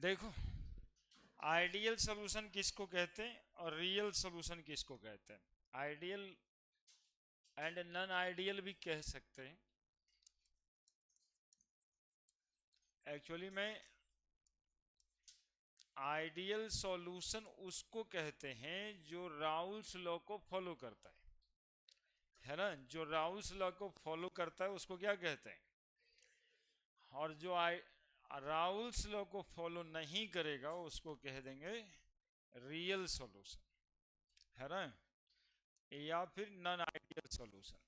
देखो, ideal solution किसको कहते हैं और रियल सॉल्यूशन किसको कहते हैं? आइडियल एंड नॉन आइडियल भी कह सकते हैं। एक्चुअली में आइडियल सॉल्यूशन उसको कहते हैं जो राउल्स लॉ को फॉलो करता है ना? जो राउल्स लॉ को फॉलो करता है उसको क्या कहते हैं? और जो राउल्स लॉ को फॉलो नहीं करेगा उसको कह देंगे रियल सॉल्यूशन, है ना? या फिर non ideal solution.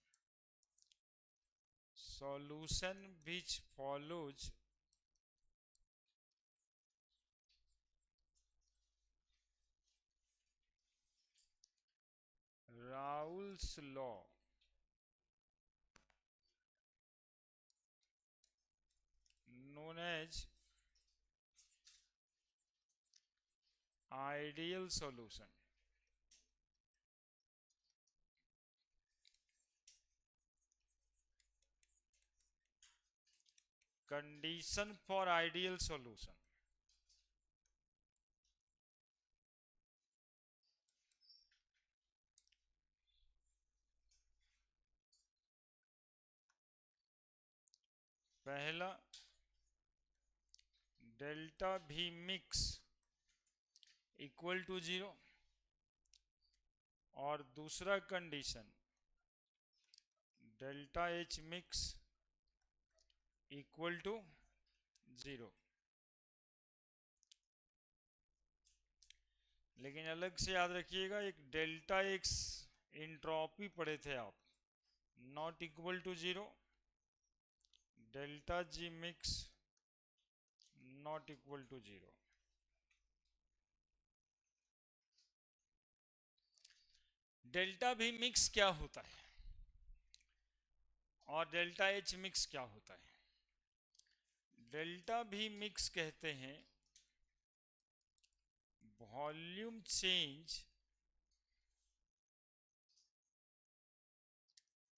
Solution which follows Raoult's law known as ideal solution। Condition for ideal solution. पहला, delta V mix equal to 0, और दूसरा condition delta H mix equal to 0। लेकिन अलग से याद रखिएगा, एक डेल्टा एक्स इंट्रॉपी पढ़े थे आप, not equal to 0, delta G mix not equal to 0। Delta V mix क्या होता है और डेल्टा एच मिक्स क्या होता है? डेल्टा भी मिक्स कहते हैं volume change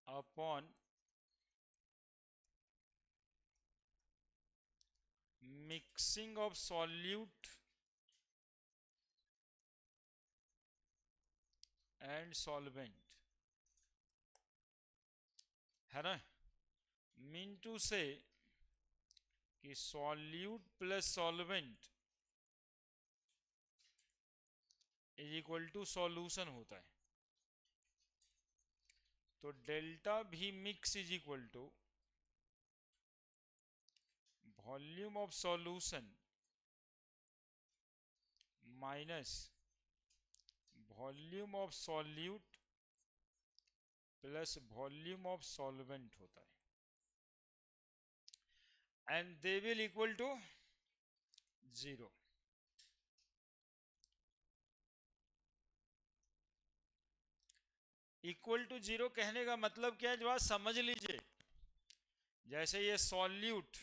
upon mixing of solute and solvent, है ना? मीन टू से कि solute plus solvent is equal to solution होता है। तो delta V mix is equal to volume of solution minus volume of solute plus volume of solvent होता है, and they will equal to 0। Equal to 0 कहने का मतलब क्या है, जो आप समझ लीजिए। जैसे ये सॉल्यूट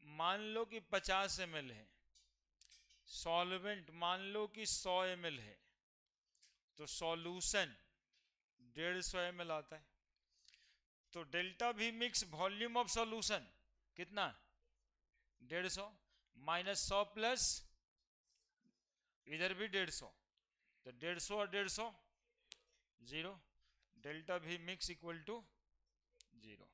मान लो कि 50 ml है, सॉल्वेंट मान लो कि 100 ml है, तो सॉल्यूशन 150 ml आता है। तो delta V mix volume of solution कितना? 150 माइनस 100 प्लस इधर भी 150, तो 150 और 150 0। Delta V mix equal to 0।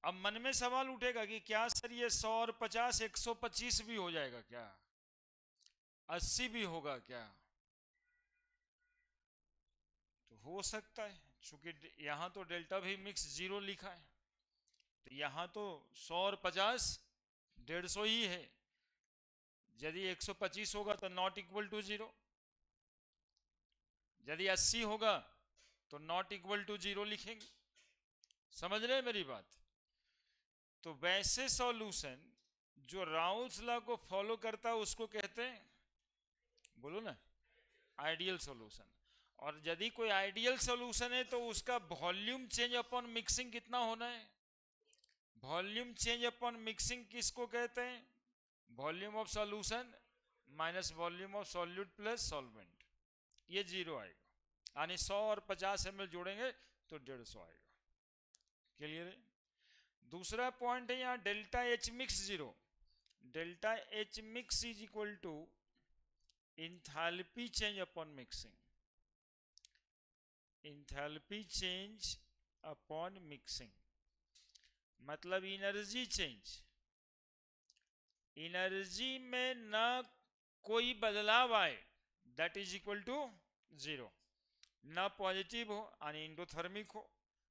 अब मन में सवाल उठेगा कि क्या सर ये 100 और 50 125 भी हो जाएगा क्या, 80 भी होगा क्या? तो हो सकता है, चूंकि यहां तो डेल्टा भी मिक्स 0 लिखा है, तो यहां तो 100 और 50 150 ही है। यदि 125 होगा तो नॉट इक्वल टू 0, यदि 80 होगा तो नॉट इक्वल टू 0 लिखेंगे। समझ रहे हैं मेरी बात? तो वैसे सॉल्यूशन जो राउल्स लॉ को फॉलो करता है उसको कहते हैं, बोलो ना, आइडियल सॉल्यूशन। और यदि कोई आइडियल सॉल्यूशन है तो उसका वॉल्यूम चेंज अपॉन मिक्सिंग कितना होना है? वॉल्यूम चेंज अपॉन मिक्सिंग किसको कहते हैं? Volume of solution minus volume of solute plus solvent, ये 0 आएगा। यानी 100 और 50 ml जोड़ेंगे तो 150 आएगा। क्लियर है? दूसरा पॉइंट है यहाँ delta H mix 0। Delta H mix is equal to enthalpy change upon mixing, enthalpy change upon mixing मतलब एनर्जी चेंज, एनर्जी में ना कोई बदलाव आए that is equal to zero, ना पॉजिटिव हो यानी इंडोथर्मिक हो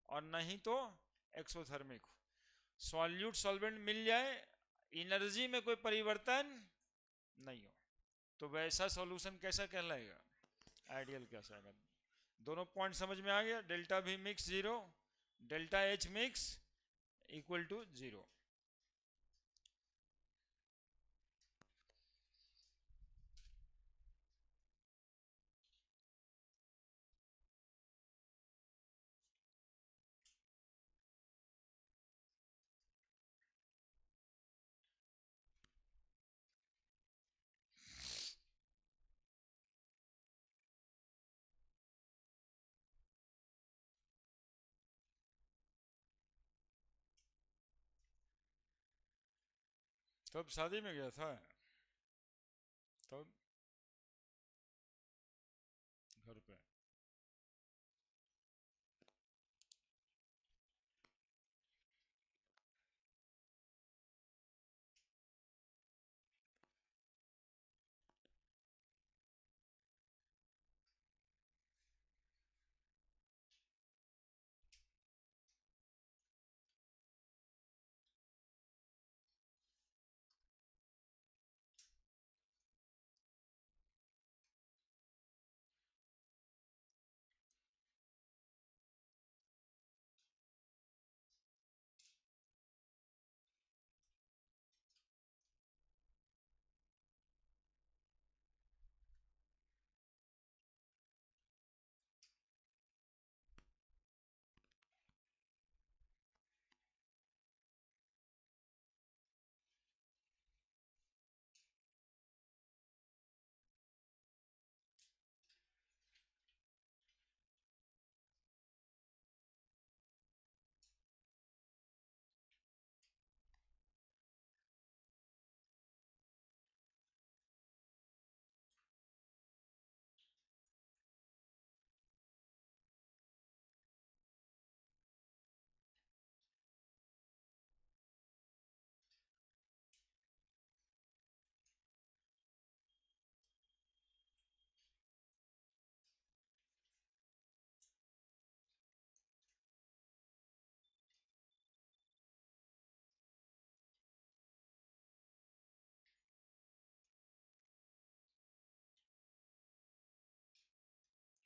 और नहीं तो एक्सोथर्मिक हो, सॉल्यूट सॉल्वेंट मिल जाए, एनर्जी में कोई परिवर्तन नहीं हो, तो वैसा सॉल्यूशन कैसा कहलाएगा, आइडियल कहलाएगा। दोनों पॉइंट समझ में आ गया, delta V mix zero, delta H mix equal to zero. तब शादी में गया था, तब घर पे।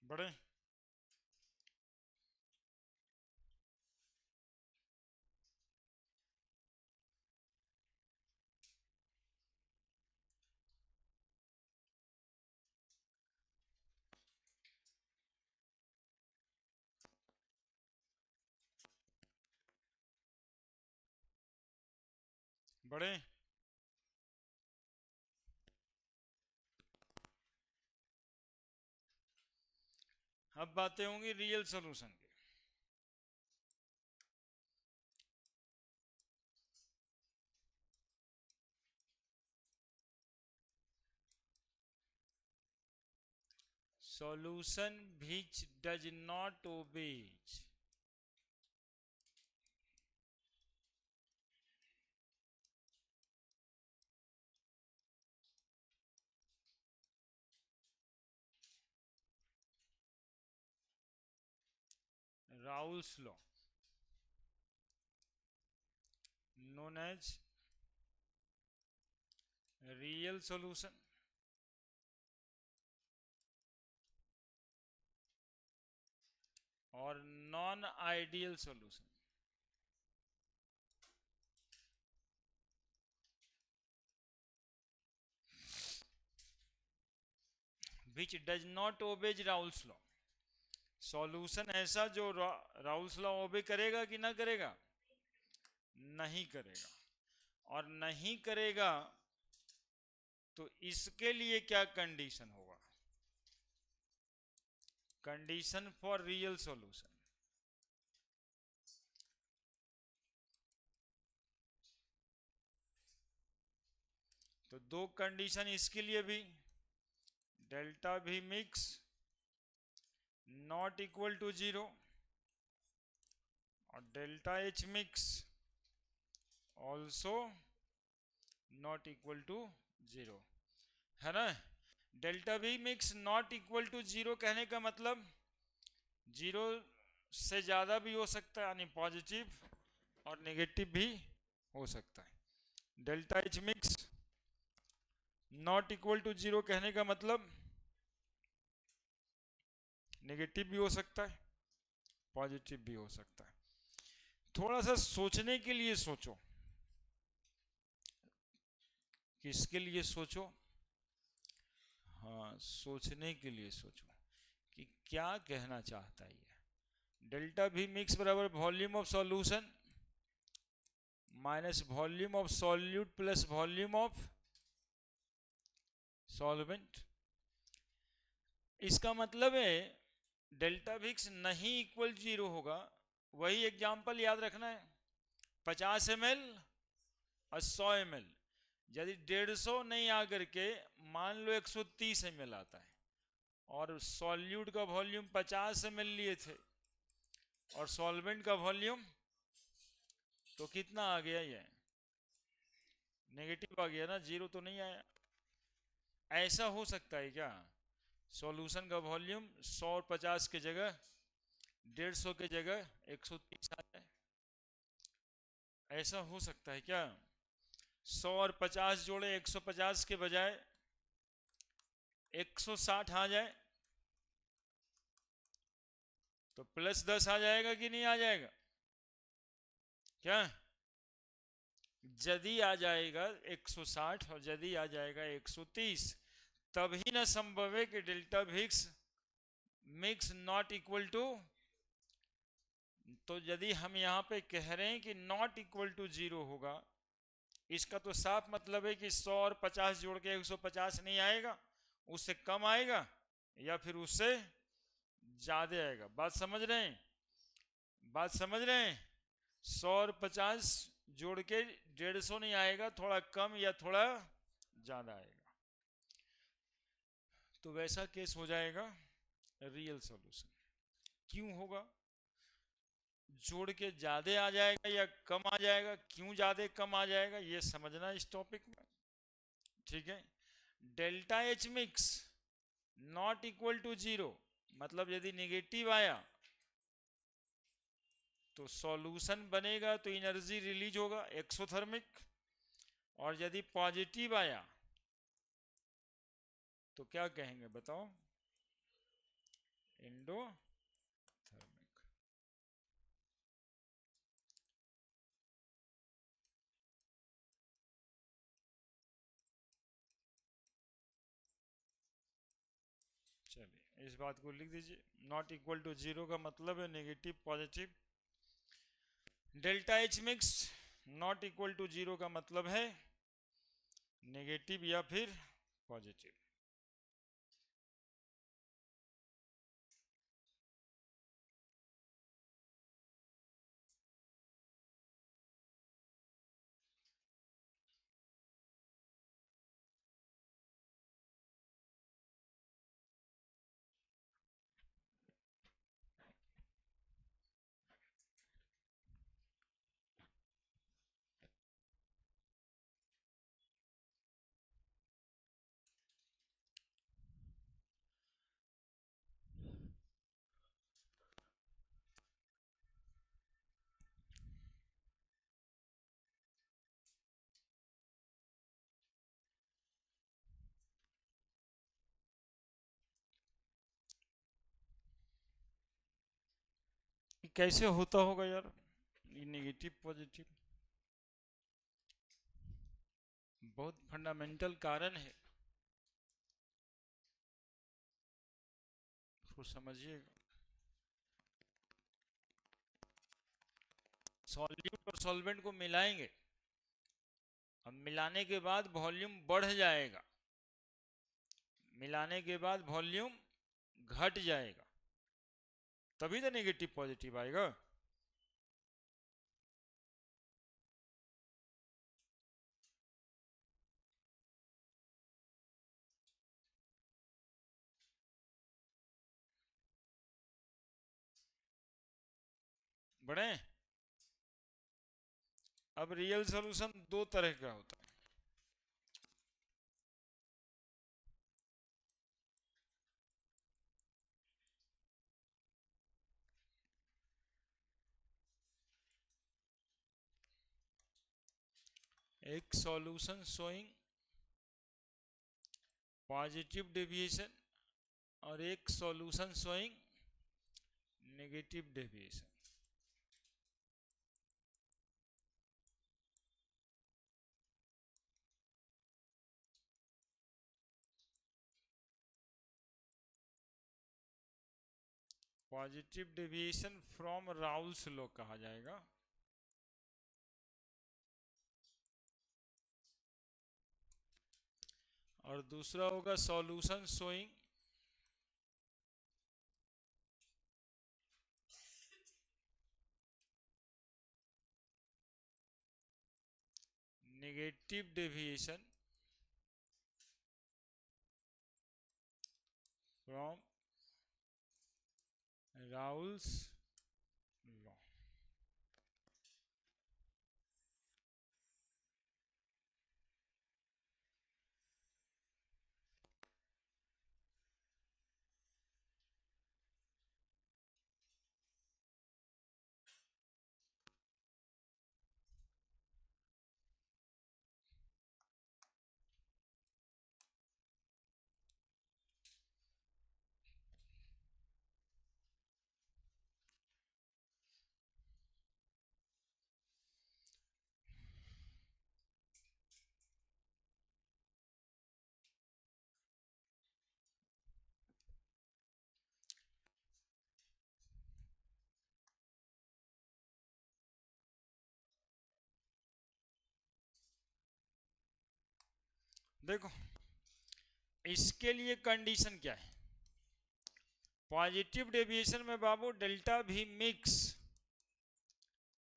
बड़े बड़े अब बातें होंगी रियल सॉल्यूशन की। solution which does not obey Raoult's law known as real solution और non ideal solution, which does not obey Raoult's law, solution ऐसा जो राउल्स लॉ ओबे करेगा कि ना करेगा, नहीं करेगा, और नहीं करेगा तो इसके लिए क्या कंडीशन होगा, कंडीशन फॉर रियल सॉल्यूशन, तो दो कंडीशन इसके लिए भी, delta V mix not equal to zero और delta H mix also not equal to zero, है ना। Delta V mix not equal to zero कहने का मतलब जीरो से ज्यादा भी हो सकता है, यानी पॉजिटिव, और नेगेटिव भी हो सकता है। Delta H mix not equal to zero कहने का मतलब नेगेटिव भी हो सकता है, पॉजिटिव भी हो सकता है। थोड़ा सा सोचने के लिए सोचो, किसके लिए सोचो, हाँ सोचने के लिए सोचो कि क्या कहना चाहता है ये। डेल्टा भी मिक्स बराबर volume of solution minus volume of solute plus volume of solvent. इसका मतलब है डेल्टा विक्स नहीं इक्वल जीरो होगा। वही एग्जाम्पल याद रखना है, 50 ml और 100 ml, यदि 150 नहीं आकर के मान लो 130 ml आता है, और सॉल्यूट का वॉल्यूम 50 ml लिए थे और सॉल्वेंट का वॉल्यूम तो कितना आ गया, ये नेगेटिव आ गया ना, जीरो तो नहीं आया। ऐसा हो सकता है क्या सॉल्यूशन का वॉल्यूम 100 और 50 के जगह 150 के जगह 130 आ जाए? ऐसा हो सकता है क्या 100 और 50 जोड़े 150 के बजाय 160 आ जाए? तो प्लस 10 आ जाएगा कि नहीं आ जाएगा? क्या यदि आ जाएगा 160 और यदि आ जाएगा 130, तभी ना संभव है कि डेल्टा विक्स मिक्स नॉट इक्वल टू। तो यदि हम यहां पे कह रहे हैं कि नॉट इक्वल टू जीरो होगा, इसका तो साफ मतलब है कि 100 और 50 जोड़ के 150 नहीं आएगा, उससे कम आएगा या फिर उससे ज्यादा आएगा। बात समझ रहे हैं, बात समझ रहे हैं? 100 और 50 जोड़ के 150 नहीं आएगा, थोड़ा कम या थोड़ा ज्यादा आएगा। तो वैसा केस हो जाएगा रियल सॉल्यूशन। क्यों होगा? जोड़ के ज्यादा आ जाएगा या कम आ जाएगा, क्यों ज्यादा कम आ जाएगा, ये समझना इस टॉपिक में, ठीक है। Delta H mix not equal to zero मतलब यदि नेगेटिव आया तो सॉल्यूशन बनेगा तो एनर्जी रिलीज होगा एक्सोथर्मिक, और यदि पॉजिटिव आया तो क्या कहेंगे बताओ, एंडोथर्मिक। चलिए इस बात को लिख दीजिए, नॉट इक्वल टू जीरो का मतलब है negative positive. Delta H mix not equal to zero का मतलब है नेगेटिव या फिर पॉजिटिव। कैसे होता होगा यार ये नेगेटिव पॉजिटिव? बहुत फंडामेंटल कारण है, उसको समझिएगा। सॉल्यूट और सॉल्वेंट को मिलाएंगे, अब मिलाने के बाद वॉल्यूम बढ़ जाएगा, मिलाने के बाद वॉल्यूम घट जाएगा, तभी तो नेगेटिव पॉजिटिव आएगा। बढ़े। अब रियल सॉल्यूशन दो तरह का होता है। एक सॉल्यूशन शोइंग पॉजिटिव डेविएशन और एक solution showing negative deviation. Positive deviation from Raoult's law कहा जाएगा। और दूसरा होगा solution showing negative deviation from Raoult's law. देखो इसके लिए कंडीशन क्या है। पॉजिटिव डेविएशन में बाबू डेल्टा भी मिक्स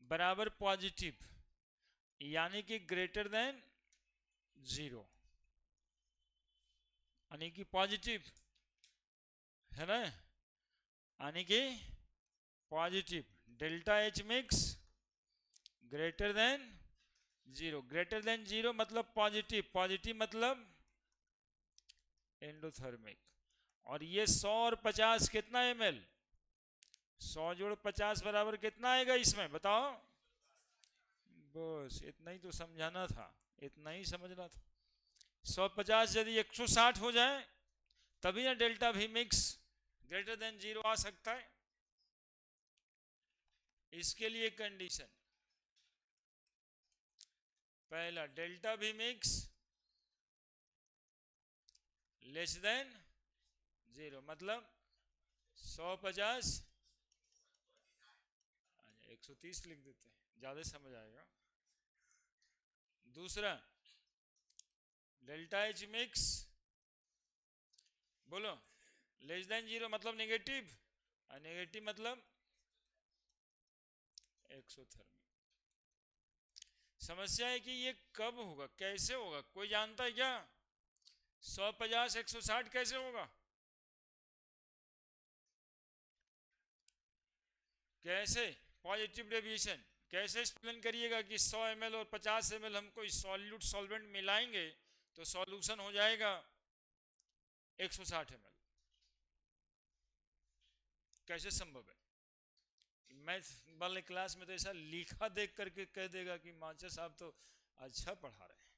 बराबर पॉजिटिव, यानी कि ग्रेटर देन 0, यानी कि पॉजिटिव है ना, यानी कि positive delta H mix greater than 0। Greater than 0 मतलब पॉजिटिव, पॉजिटिव मतलब एंडोथर्मिक। और ये 100 और 50 कितना ml, 100 जोड़ 50 बराबर कितना आएगा इसमें बताओ। बस इतना ही तो समझाना था, इतना ही समझना था। 150 यदि 160 हो जाए तभी ना delta V mix greater than 0 आ सकता है। इसके लिए कंडीशन पहला delta V mix less than 0 मतलब 150 130 लिख देते हैं, ज्यादा समझ आएगा। दूसरा डेल्टा एच मिक्स बोलो लेस देन 0 मतलब नेगेटिव, और नेगेटिव मतलब एक्सोथर्मिक। समस्या है कि ये कब होगा, कैसे होगा, कोई जानता है क्या? 150 160 कैसे होगा? कैसे पॉजिटिव डेविएशन कैसे एक्सप्लेन करिएगा कि 100 ml और 50 ml हम कोई सॉल्यूट सॉल्वेंट मिलाएंगे तो सॉल्यूशन हो जाएगा 160 ml, कैसे संभव है? मैथ वाले क्लास में तो ऐसा लिखा देख करके कह देगा कि मास्टर साहब तो अच्छा पढ़ा रहे हैं,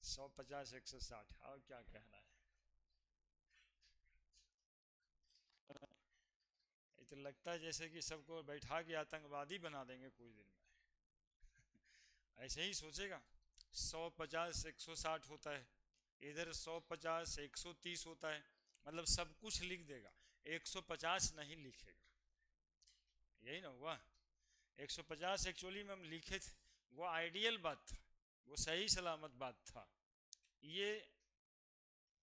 150 160 और क्या कहना है। ये तो लगता है जैसे कि सबको बैठा के आतंकवादी बना देंगे कुछ दिन में। ऐसे ही सोचेगा 150 160 होता है, इधर 150 130 होता है, मतलब सब कुछ लिख देगा, 150 नहीं लिखेगा। यही ना हुआ। 150 एक्चुअली में हम लिखे थे, वो आइडियल बात था, वो सही सलामत बात था। ये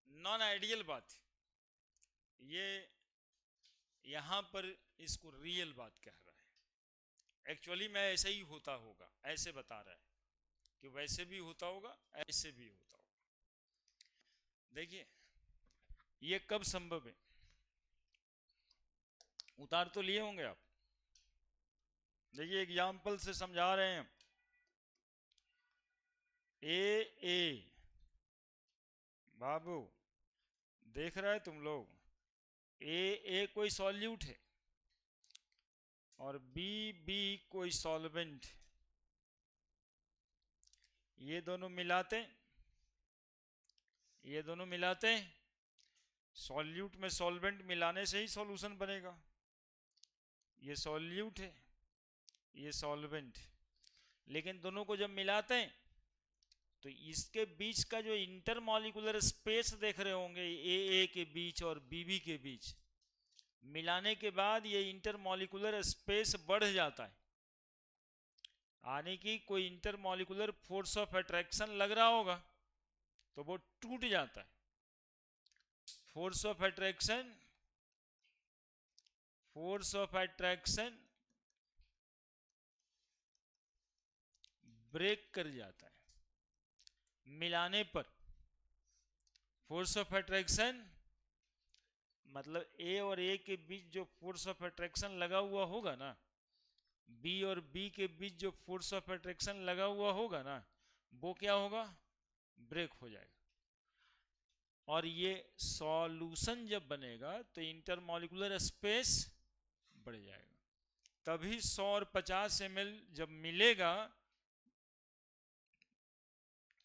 नॉन आइडियल बात है, ये यहां पर इसको रियल बात कह रहा है। एक्चुअली में ऐसे ही होता होगा, ऐसे बता रहा है कि वैसे भी होता होगा ऐसे भी होता होगा। देखिए ये कब संभव है, उतार तो लिए होंगे आप, देखिए एग्जाम्पल से समझा रहे हैं। ए बाबू देख रहे हैं तुम लोग, ए कोई सॉल्यूट है और बी कोई सॉल्वेंट। ये दोनों मिलाते सॉल्यूट में सॉल्वेंट मिलाने से ही सॉल्यूशन बनेगा। ये सॉल्यूट है, ये सॉल्वेंट, लेकिन दोनों को जब मिलाते हैं तो इसके बीच का जो इंटरमॉलिक्यूलर स्पेस देख रहे होंगे ए के बीच और बी के बीच, मिलाने के बाद ये इंटरमॉलिक्यूलर स्पेस बढ़ जाता है, यानी कि कोई इंटरमॉलिक्यूलर फोर्स ऑफ अट्रैक्शन लग रहा होगा तो वो टूट जाता है। फोर्स ऑफ अट्रैक्शन ब्रेक कर जाता है मिलाने पर। फोर्स ऑफ अट्रैक्शन मतलब ए और ए के बीच जो फोर्स ऑफ अट्रैक्शन लगा हुआ होगा ना, बी और बी के बीच जो फोर्स ऑफ अट्रैक्शन लगा हुआ होगा ना, वो क्या होगा, ब्रेक हो जाएगा। और ये सॉल्यूशन जब बनेगा तो इंटरमॉलिक्यूलर स्पेस बढ़ जाएगा। तभी 100 और 50 ml जब मिलेगा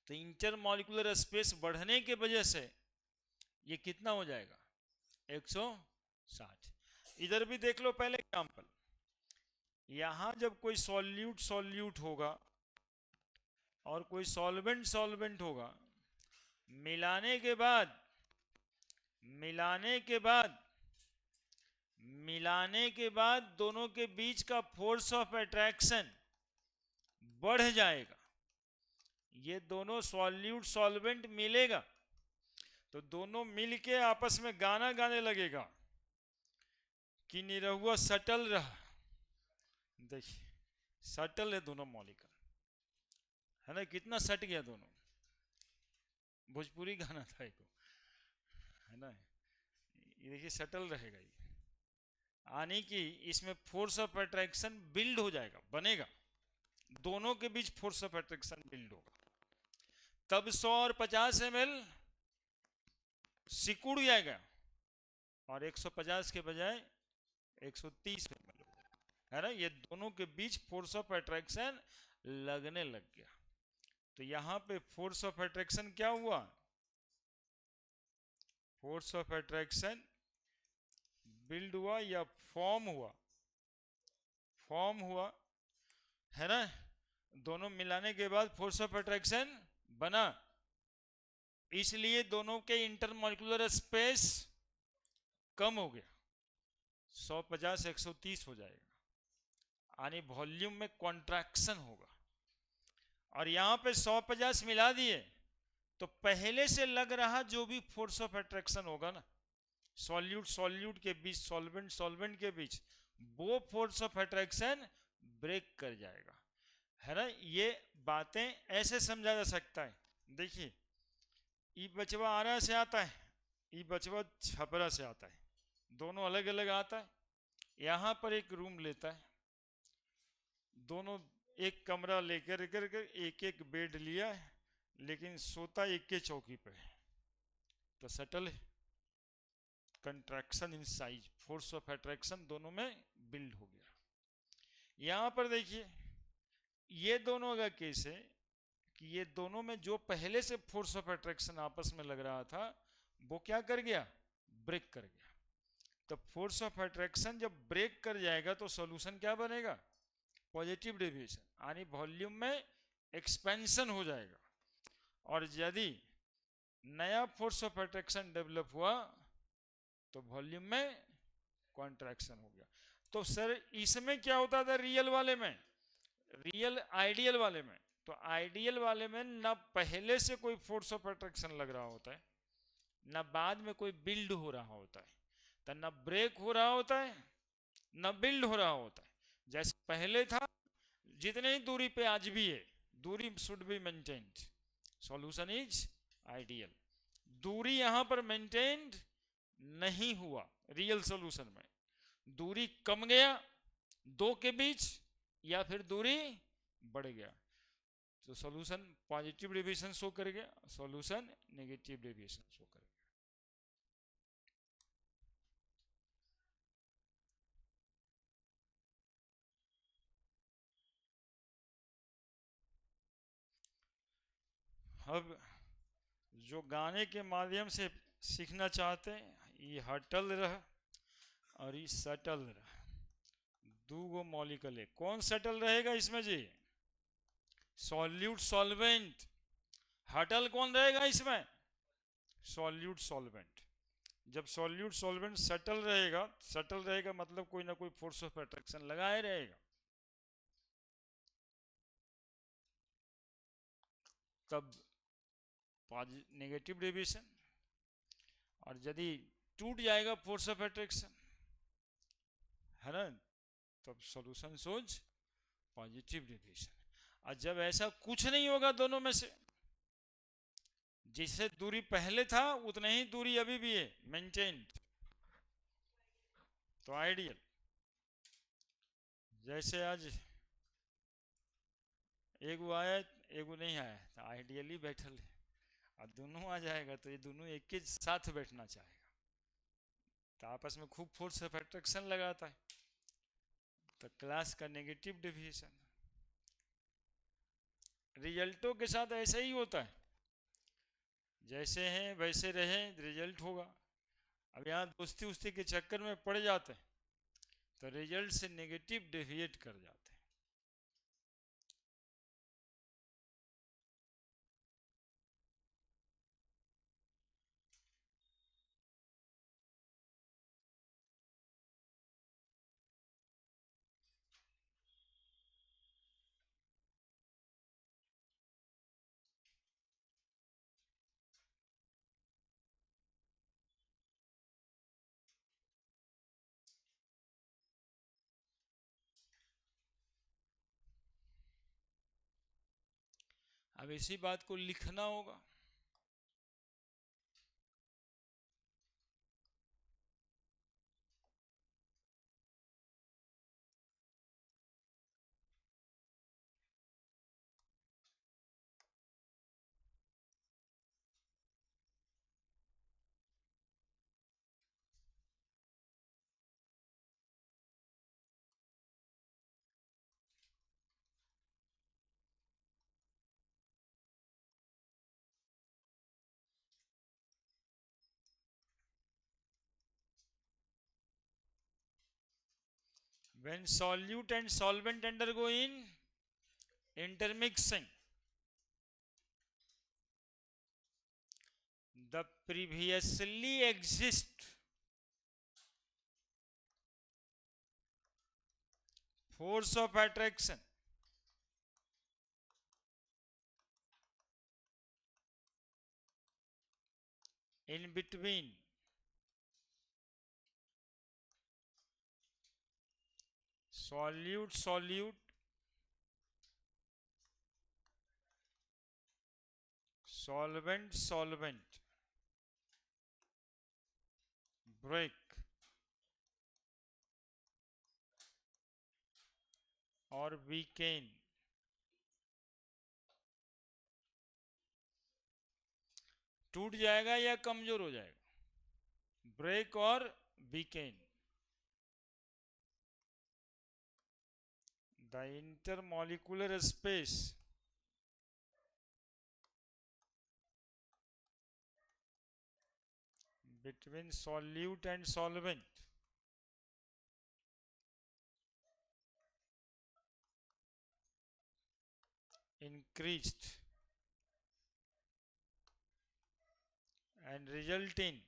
तो इंटरमॉलिक्यूलर स्पेस बढ़ने के वजह से ये कितना हो जाएगा, 160। इधर भी देख लो पहले एग्जांपल। यहां जब कोई सॉल्यूट होगा और कोई सॉल्वेंट होगा, मिलाने के बाद दोनों के बीच का फोर्स ऑफ अट्रैक्शन बढ़ जाएगा। ये दोनों सॉल्यूट सॉल्वेंट मिलेगा तो दोनों मिलके आपस में गाना गाने लगेगा कि निरहुआ सटल रहा। देखिए सटल है दोनों मॉलिक्यूल, है ना, कितना सट गया दोनों। भोजपुरी गाना था एक, है ना, ये देखिए सटल रहेगा ये, यानी कि इसमें फोर्स ऑफ अट्रैक्शन बिल्ड हो जाएगा, बनेगा, दोनों के बीच फोर्स ऑफ अट्रैक्शन बिल्ड होगा। तब 100 और 50 ml सिकुड़ जाएगा और 150 के बजाय 130 ml हो जाएगा, है ना। ये दोनों के बीच फोर्स ऑफ अट्रैक्शन लगने लग गया। तो यहां पे फोर्स ऑफ अट्रैक्शन क्या हुआ, फोर्स ऑफ अट्रैक्शन बिल्ड हुआ या फॉर्म हुआ, है ना। दोनों मिलाने के बाद फोर्स ऑफ अट्रैक्शन बना, इसलिए दोनों के इंटरमॉलिक्यूलर स्पेस कम हो गया, 150 130 हो जाएगा, यानी वॉल्यूम में कॉन्ट्रैक्शन होगा। और यहां पे 150 मिला दिए तो पहले से लग रहा जो भी फोर्स ऑफ अट्रैक्शन होगा ना, सॉल्यूट के बीच, सॉल्वेंट के बीच, वो फोर्स ऑफ अट्रैक्शन ब्रेक कर जाएगा, है ना। ये बातें ऐसे समझा जा सकता है। देखिए ई बचवा आरा से आता है, ई बचवा छपरा से आता है, दोनों अलग अलग आता है। यहां पर एक रूम लेता है, दोनों एक कमरा लेकर एक एक बेड लिया है, लेकिन सोता एक के चौकी पे है, तो सटल है, contraction in size, force of attraction दोनों में बिल्ड हो गया। यहां पर देखिए ये दोनों का केस है कि ये दोनों में जो पहले से फोर्स ऑफ अट्रैक्शन आपस में लग रहा था वो क्या कर गया, ब्रेक कर गया। तो फोर्स ऑफ अट्रैक्शन जब ब्रेक कर जाएगा तो सॉल्यूशन क्या बनेगा, पॉजिटिव डेविएशन, यानी वॉल्यूम में एक्सपेंशन हो जाएगा। और यदि नया फोर्स ऑफ अट्रैक्शन डेवलप हुआ तो वॉल्यूम में कॉन्ट्रैक्शन हो गया। तो सर इसमें क्या होता था रियल आइडियल वाले में, तो आइडियल वाले में ना पहले से कोई फोर्स ऑफ अट्रैक्शन लग रहा होता है, ना बाद में कोई बिल्ड हो रहा होता है, तो ना ब्रेक हो रहा होता है ना बिल्ड हो रहा होता है। जैसे पहले था जितने ही दूरी पे आज भी है, दूरी should be maintained, solution is ideal. दूरी यहां पर मेंटेन्ड नहीं हुआ, रियल सॉल्यूशन में दूरी कम गया दो के बीच, या फिर दूरी बढ़ गया, तो सॉल्यूशन पॉजिटिव डेविएशन शो करेगा, सॉल्यूशन नेगेटिव डेविएशन शो करेगा। अब जो गाने के माध्यम से सीखना चाहते हैं, ये हटल रह और ये सटल रह, दो गो मॉलिक्यूल है, कौन सटल रहेगा इसमें जी? Solute solvent. हटल कौन रहेगा इसमें? Solute solvent. जब सॉल्यूट सॉल्वेंट सटल रहेगा, सटल रहेगा मतलब कोई ना कोई फोर्स ऑफ अट्रैक्शन लगाए रहेगा, तब नेगेटिव डेविएशन। और यदि टूट जाएगा फोर्स ऑफ अट्रैक्शन, है ना, तब सॉल्यूशन सोच पॉजिटिव डेविएशन। और जब ऐसा कुछ नहीं होगा दोनों में से, जिससे दूरी पहले था उतना ही दूरी अभी भी है मेंटेन्ड, तो आइडियल। जैसे आज एगो आया एगो नहीं आया, तो आइडियली बैठल है, और दोनों आ जाएगा तो ये दोनों एक के साथ बैठना चाहेगा, तो आपस में खूब फोर्स ऑफ अट्रैक्शन लगाता है, तो क्लास का नेगेटिव डेविएशन। रिजल्टों के साथ ऐसा ही होता है, जैसे हैं वैसे रहें, रिजल्ट होगा। अब यहाँ दोस्ती उस्ती के चक्कर में पड़ जाते हैं, तो रिजल्ट से नेगेटिव डेविएट कर जाते हैं। अब इसी बात को लिखना होगा। When solute and solvent undergo in intermixing, the previously exist force of attraction in between solute solute solvent solvent break और weaken, टूट जाएगा या कमजोर हो जाएगा, ब्रेक और weaken, the intermolecular space between solute and solvent increased and result in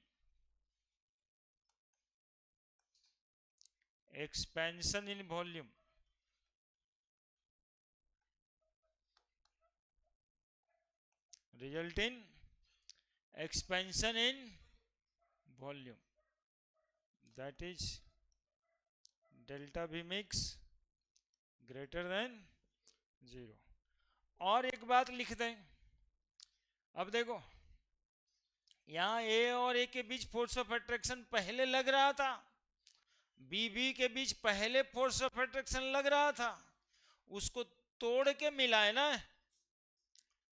expansion in volume, result in expansion in volume, that is delta V mix greater than 0। और एक बात लिख दें, अब देखो यहां ए और ए के बीच फोर्स ऑफ अट्रैक्शन पहले लग रहा था, बी बी के बीच पहले फोर्स ऑफ अट्रैक्शन लग रहा था, उसको तोड़ के मिला है ना,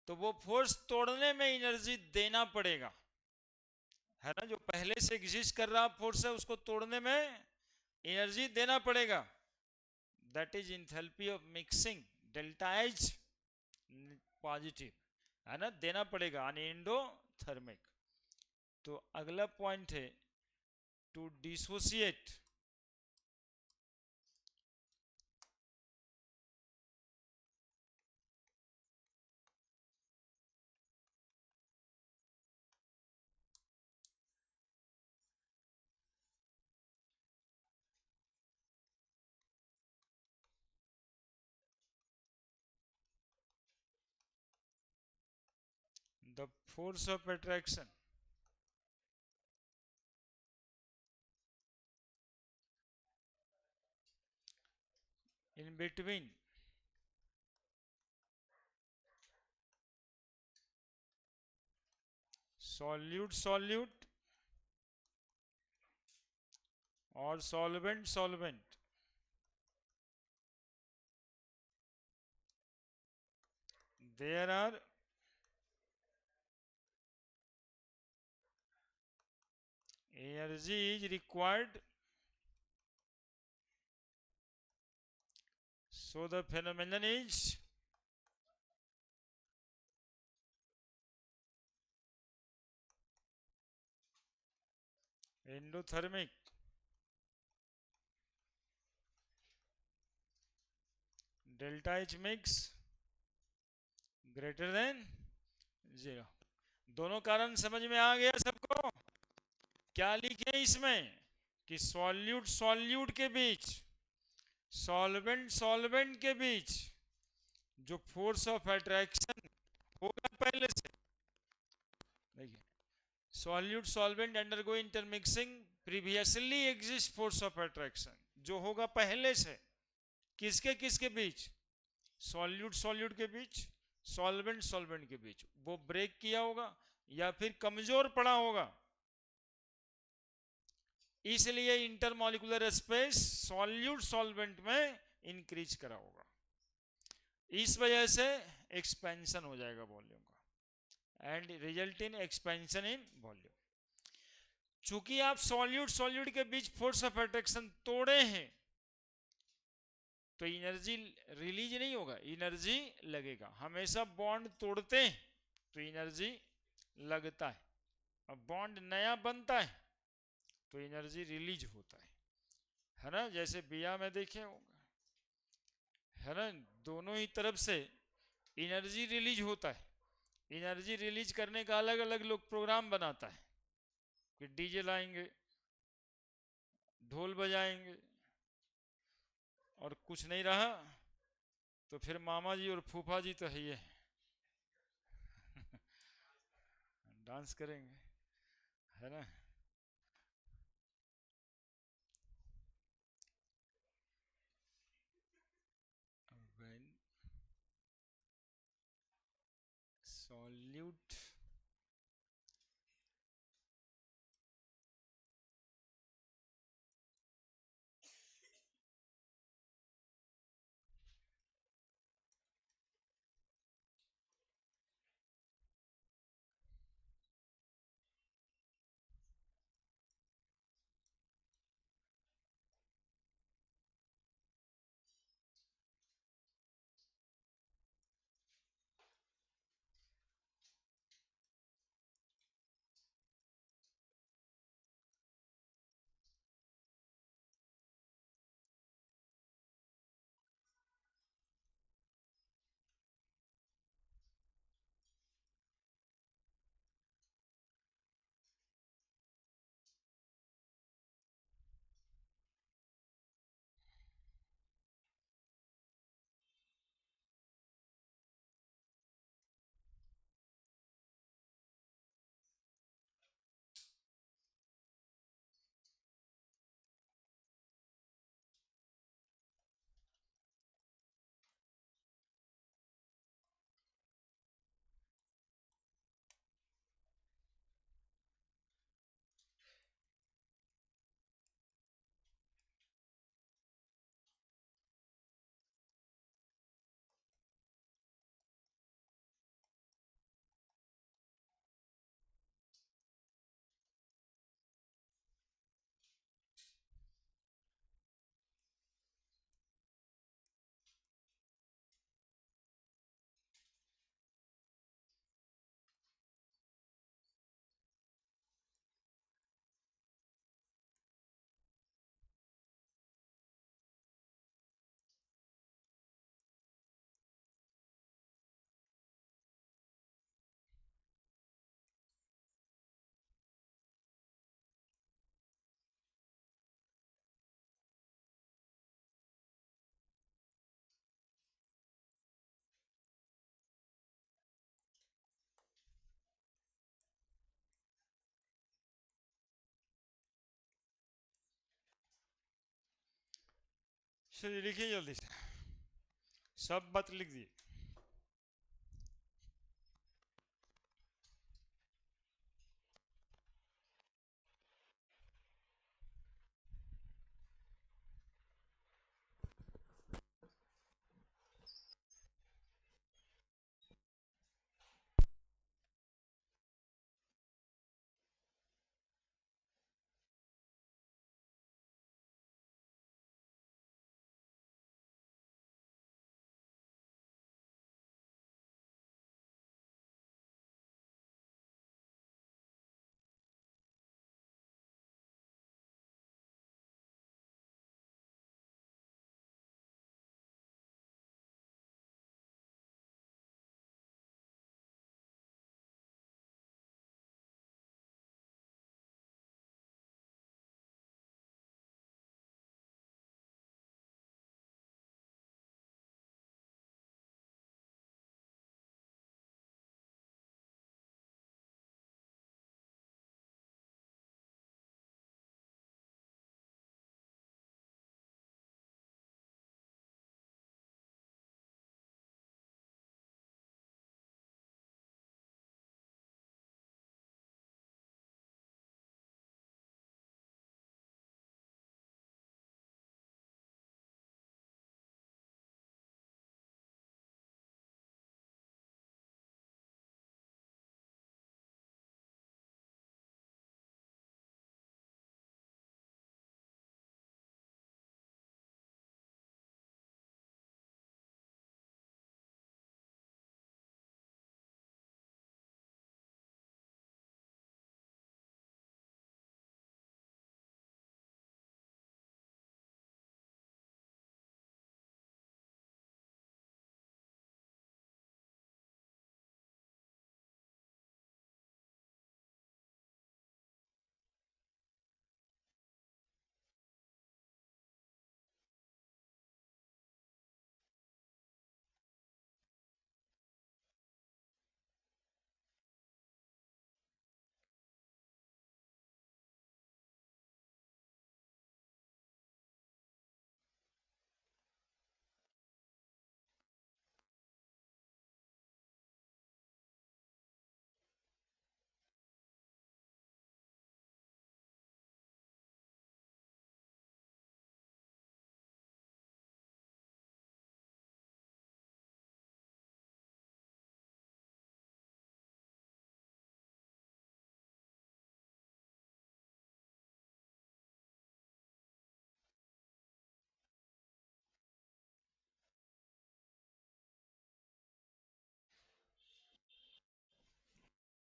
तो वो फोर्स तोड़ने में एनर्जी देना पड़ेगा, है ना। जो पहले से एग्जिस्ट कर रहा फोर्स है उसको तोड़ने में एनर्जी देना पड़ेगा। That is enthalpy of mixing, delta H positive, है ना, देना पड़ेगा अनएंडोथर्मिक। तो अगला पॉइंट है to dissociate the force of attraction in between solute or solvent. There are energy is required, so the phenomenon is endothermic. Delta H mix greater than 0। दोनों कारण समझ में आ गया सबको? क्या लिखे इसमें कि सॉल्यूट सॉल्यूट के बीच, सॉल्वेंट सॉल्वेंट के बीच जो फोर्स ऑफ अट्रैक्शन होगा पहले से, देखिए, solute solvent undergo intermixing previously exist force of attraction, जो होगा पहले से, किसके किसके बीच, सॉल्यूट सॉल्यूट के बीच, सॉल्वेंट सॉल्वेंट के बीच, वो ब्रेक किया होगा या फिर कमजोर पड़ा होगा, इसलिए इंटरमॉलिक्यूलर स्पेस सॉल्यूट सॉल्वेंट में इंक्रीज करा होगा, इस वजह से एक्सपेंशन हो जाएगा वॉल्यूम का and result in expansion in volume. चूंकि आप सॉल्यूट सॉल्यूट के बीच फोर्स ऑफ अट्रैक्शन तोड़े हैं, तो एनर्जी रिलीज नहीं होगा, एनर्जी लगेगा। हमेशा बॉन्ड तोड़ते हैं तो एनर्जी लगता है, अब बॉन्ड नया बनता है तो एनर्जी रिलीज होता है ना। जैसे बिया में देखे होगा, है ना, दोनों ही तरफ से एनर्जी रिलीज होता है। एनर्जी रिलीज करने का अलग अलग लोग प्रोग्राम बनाता है कि डीजे लाएंगे, ढोल बजाएंगे, और कुछ नहीं रहा तो फिर मामा जी और फूफा जी तो है ये डांस करेंगे, है ना। when solute चलिए लिखिए जल्दी से, सब बात लिख दिए।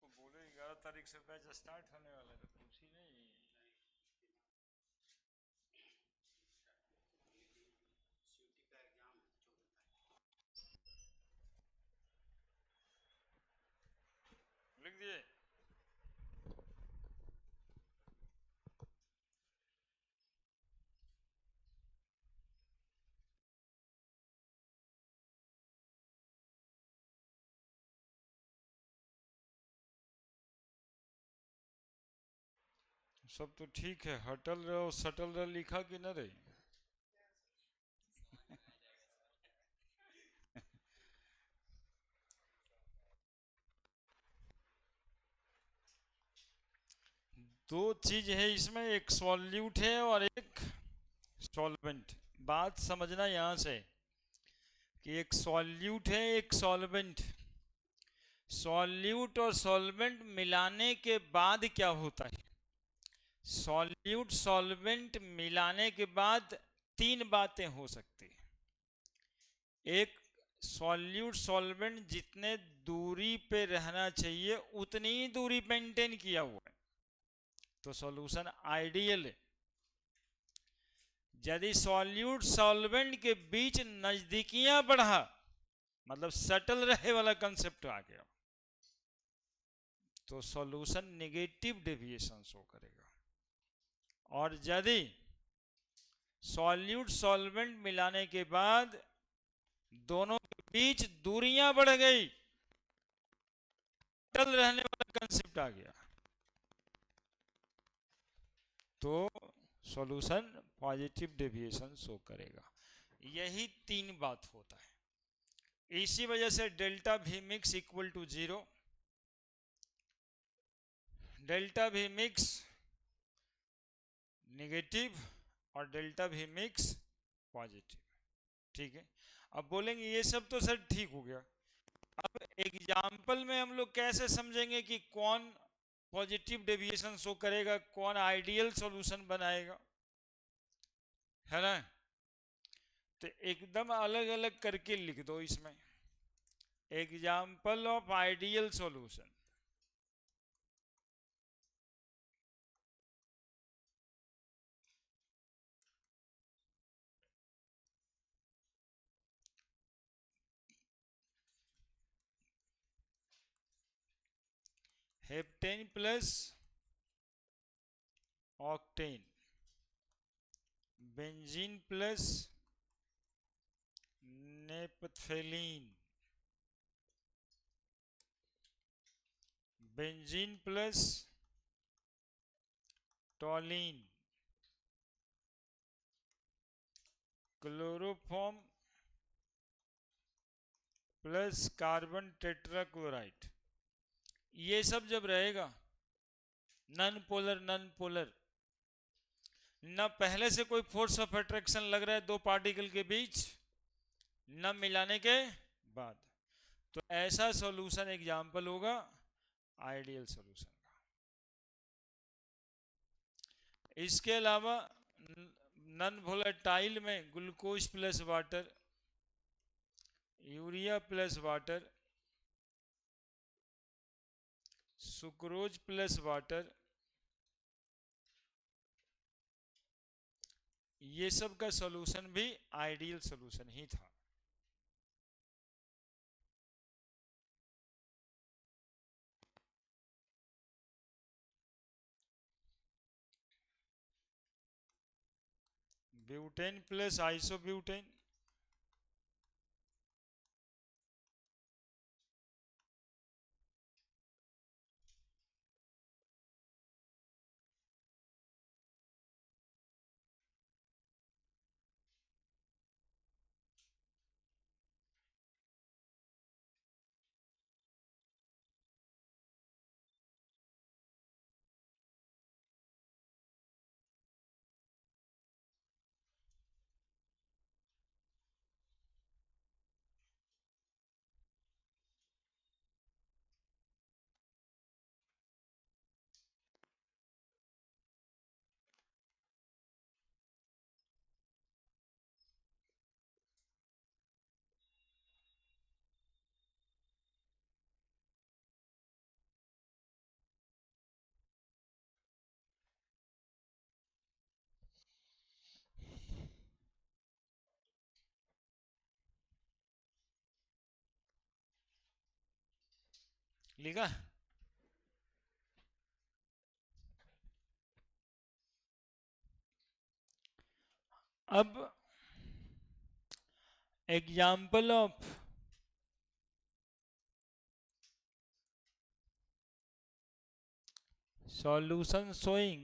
वो बोले 11 तारीख से बैच स्टार्ट होने वाला है, तो पूछी नहीं। लिख दिए। सब तो ठीक है, हटल रहो सटल रहो लिखा कि न रही। दो चीज है इसमें, एक सॉल्यूट है और एक सॉल्वेंट। बात समझना यहां से कि एक सॉल्यूट है एक सॉल्वेंट। सॉल्यूट और सॉल्वेंट मिलाने के बाद क्या होता है? सॉल्यूट सॉल्वेंट मिलाने के बाद तीन बातें हो सकती हैं। एक, सॉल्यूट सॉल्वेंट जितने दूरी पे रहना चाहिए उतनी ही दूरी मेंटेन किया हुआ है, तो सॉल्यूशन आइडियल है। यदि सॉल्यूट सॉल्वेंट के बीच नजदीकियां बढ़ा, मतलब सटल रहे वाला कंसेप्ट आ गया, तो सॉल्यूशन नेगेटिव डेविएशन शो करेगा। और यदि सॉल्यूट सॉल्वेंट मिलाने के बाद दोनों के बीच दूरियां बढ़ गई, सटल रहने वाला कंसेप्ट आ गया, तो सॉल्यूशन पॉजिटिव डेविएशन शो करेगा। यही तीन बात होता है। इसी वजह से delta V mix equal to 0, delta V mix negative और डेल्टा वी मिक्स पॉजिटिव। ठीक है, अब बोलेंगे ये सब तो सर ठीक हो गया, अब एग्जाम्पल में हम लोग कैसे समझेंगे कि कौन पॉजिटिव डेविएशन शो करेगा, कौन आइडियल सॉल्यूशन बनाएगा, है ना। तो एकदम अलग अलग करके लिख दो इसमें, example of ideal solution. Heptane plus octane, benzene plus naphthalene, benzene plus toluene, chloroform plus carbon tetrachloride. ये सब जब रहेगा नन पोलर नन पोलर, न पहले से कोई फोर्स ऑफ अट्रैक्शन लग रहा है दो पार्टिकल के बीच, न मिलाने के बाद, तो ऐसा सॉल्यूशन एग्जाम्पल होगा आइडियल सॉल्यूशन का। इसके अलावा नन वोलेटाइल में glucose plus water, urea plus water, sucrose plus water, ये सब का सॉल्यूशन भी आइडियल सॉल्यूशन ही था। ब्यूटेन प्लस आइसोब्यूटेन, लिखा। अब example of solution showing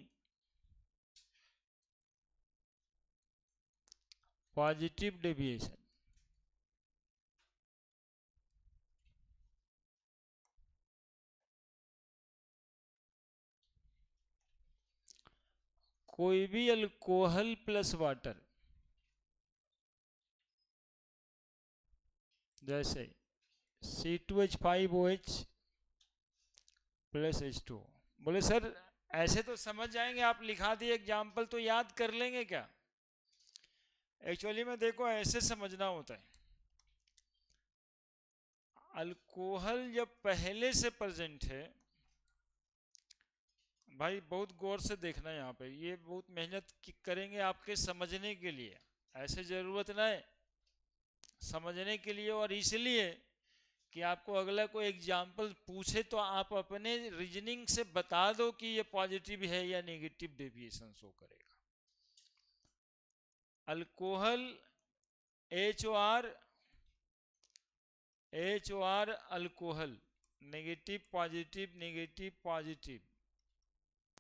positive deviation, कोई भी अल्कोहल प्लस वाटर, जैसे C2H5OH प्लस H2। बोले सर ऐसे तो समझ जाएंगे, आप लिखा दिए एग्जाम्पल तो याद कर लेंगे क्या? एक्चुअली में देखो ऐसे समझना होता है, अल्कोहल जब पहले से प्रेजेंट है, भाई बहुत गौर से देखना यहाँ पे, ये बहुत मेहनत करेंगे आपके समझने के लिए, ऐसे जरूरत ना है समझने के लिए, और इसलिए कि आपको अगला कोई एग्जाम्पल पूछे तो आप अपने रीजनिंग से बता दो कि ये पॉजिटिव है या नेगेटिव डेविएशन शो करेगा। Alcohol HOR alcohol, negative positive,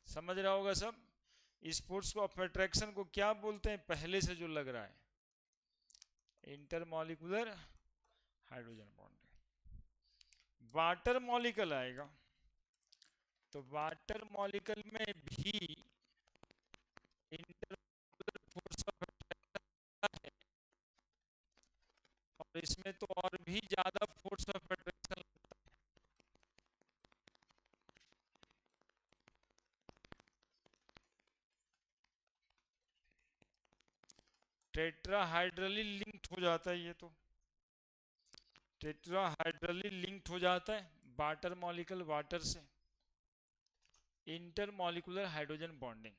समझ रहा होगा सब। इस फोर्स को ऑफ अट्रैक्शन को क्या बोलते हैं, पहले से जो लग रहा है, intermolecular hydrogen bonding. Water molecule आएगा तो वाटर मॉलिक्यूल में भी इंटरमॉलिक्यूलर फोर्स ऑफ अट्रैक्शन है, और इसमें तो और भी ज्यादा फोर्स ऑफ अट्रैक्शन। टेट्राहाइड्रली लिंक्ड हो जाता है, ये तो टेट्राहाइड्रली लिंक्ड हो जाता है वाटर मॉलिक्यूल वाटर से, इंटरमॉलिक्यूलर हाइड्रोजन बॉन्डिंग।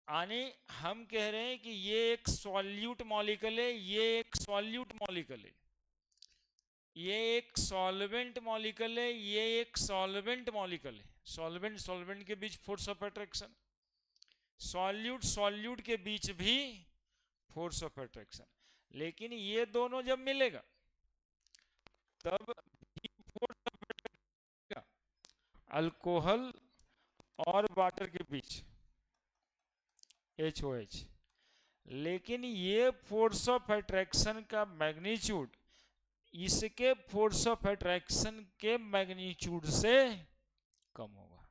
यानी हम कह रहे हैं कि ये एक सॉल्यूट मॉलिक्यूल है, ये एक सॉल्यूट मॉलिक्यूल है, ये एक सॉल्वेंट मॉलिक्यूल है, ये एक सॉल्वेंट मॉलिक्यूल है। सॉल्वेंट सॉल्वेंट के बीच force of attraction, solute solute के बीच भी फोर्स ऑफ अट्रैक्शन। लेकिन ये दोनों जब मिलेगा तब भी फोर्स ऑफ अट्रैक्शन, अल्कोहल और वाटर के बीच HOH। लेकिन ये फोर्स ऑफ अट्रैक्शन का मैग्नीट्यूड इसके फोर्स ऑफ अट्रैक्शन के मैग्नीट्यूड से कम होगा,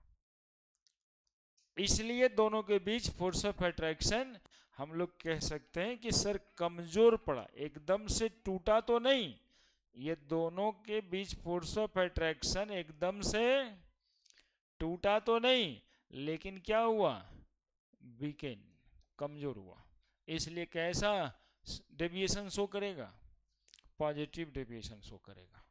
इसलिए दोनों के बीच फोर्स ऑफ अट्रैक्शन हम लोग कह सकते हैं कि सर कमजोर पड़ा, एकदम से टूटा तो नहीं। ये दोनों के बीच फोर्स ऑफ अट्रैक्शन एकदम से टूटा तो नहीं, लेकिन क्या हुआ, वीकेन, कमजोर हुआ। इसलिए कैसा डेविएशन शो करेगा, पॉजिटिव डेविएशन शो करेगा।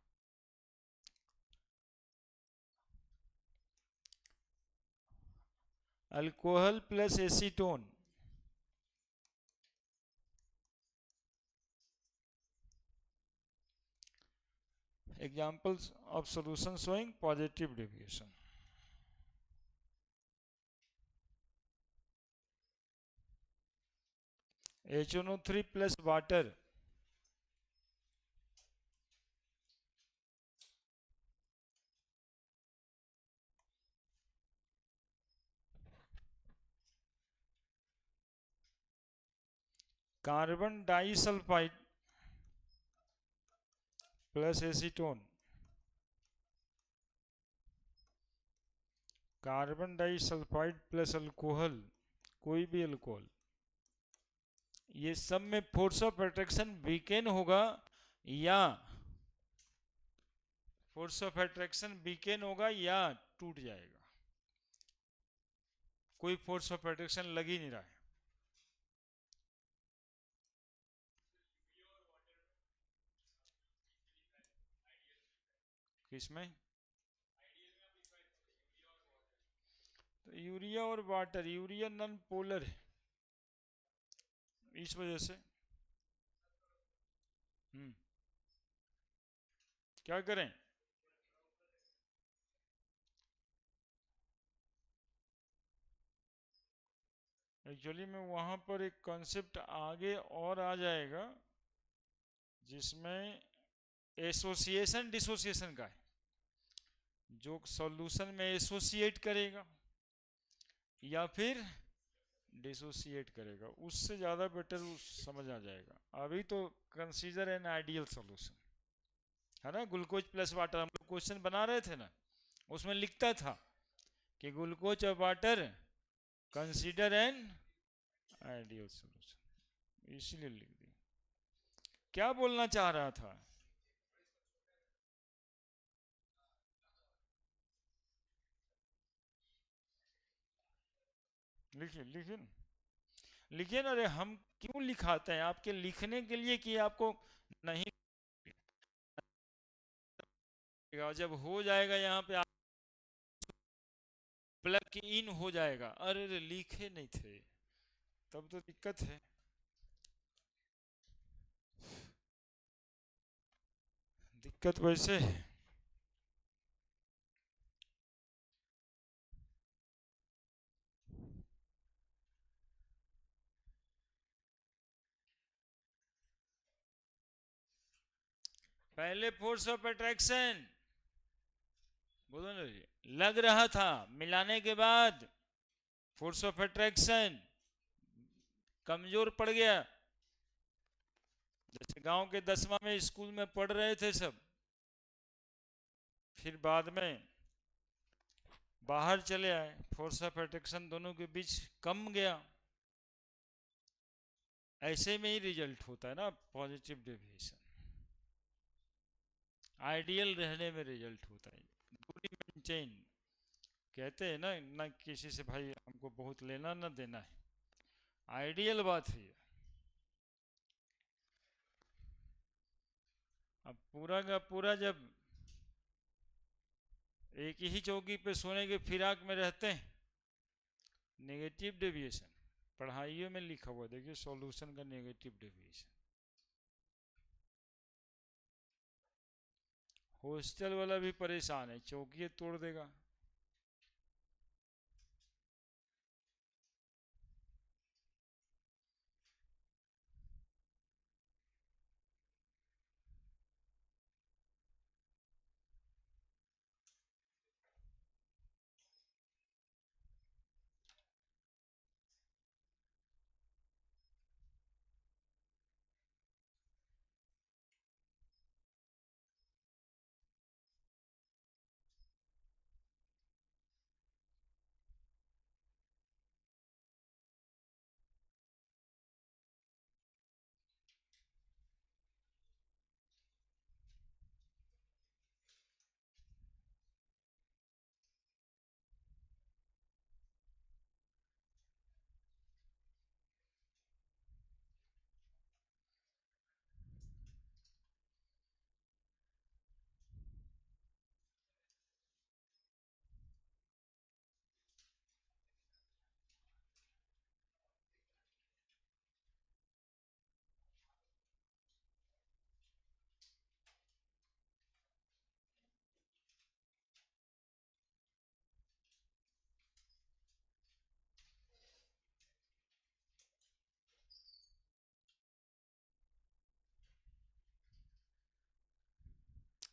Alcohol plus acetone, examples of solution showing positive deviation। HNO3 plus water, carbon disulphide plus acetone, carbon disulphide plus alcohol, कोई भी अल्कोहल, ये सब में फोर्स ऑफ अट्रैक्शन वीकेन होगा या फोर्स ऑफ अट्रैक्शन वीकेन होगा या टूट जाएगा, कोई फोर्स ऑफ अट्रैक्शन लग ही नहीं रहा है। किसमें, तो यूरिया और वाटर, यूरिया नॉन पोलर है इस वजह से। क्या करें, एक्चुअली में वहां पर एक कॉन्सेप्ट आगे और आ जाएगा जिसमें एसोसिएशन डिसोसिएशन का है, जो सॉल्यूशन में एसोसिएट करेगा या फिर डिसोसिएट करेगा, उससे ज़्यादा बेटर समझ आ जाएगा। अभी तो कंसीडर एन आइडियल सॉल्यूशन है ना, ग्लूकोज प्लस वाटर हम लोग क्वेश्चन बना रहे थे ना, उसमें लिखता था कि ग्लूकोज और water consider an ideal solution, इसीलिए लिख दिया। क्या बोलना चाह रहा था, लिखिए लिखिए लिखिए ना। अरे हम क्यों लिखाते हैं, आपके लिखने के लिए कि आपको नहीं, जब हो जाएगा यहाँ पे प्लग इन हो जाएगा। अरे लिखे नहीं थे तब तो दिक्कत है, दिक्कत वैसे है। पहले फोर्स ऑफ अट्रैक्शन बोलो ना, लग रहा था, मिलाने के बाद फोर्स ऑफ अट्रैक्शन कमजोर पड़ गया, जैसे गांव के 10वां में स्कूल में पढ़ रहे थे सब, फिर बाद में बाहर चले आए, फोर्स ऑफ अट्रैक्शन दोनों के बीच कम गया। ऐसे में ही रिजल्ट होता है ना पॉजिटिव डेविएशन, आइडियल रहने में रिजल्ट होता है। दूरी मेंटेन, कहते हैं ना, ना किसी से भाई हमको बहुत लेना ना देना है, आइडियल बात है। अब पूरा का पूरा जब एक ही चौकी पे सोने के फिराक में रहते हैं, नेगेटिव डेविएशन पढ़ाइयों में लिखा हुआ देखिए, सॉल्यूशन का नेगेटिव डेविएशन। हॉस्टल वाला भी परेशान है, चौकी तोड़ देगा।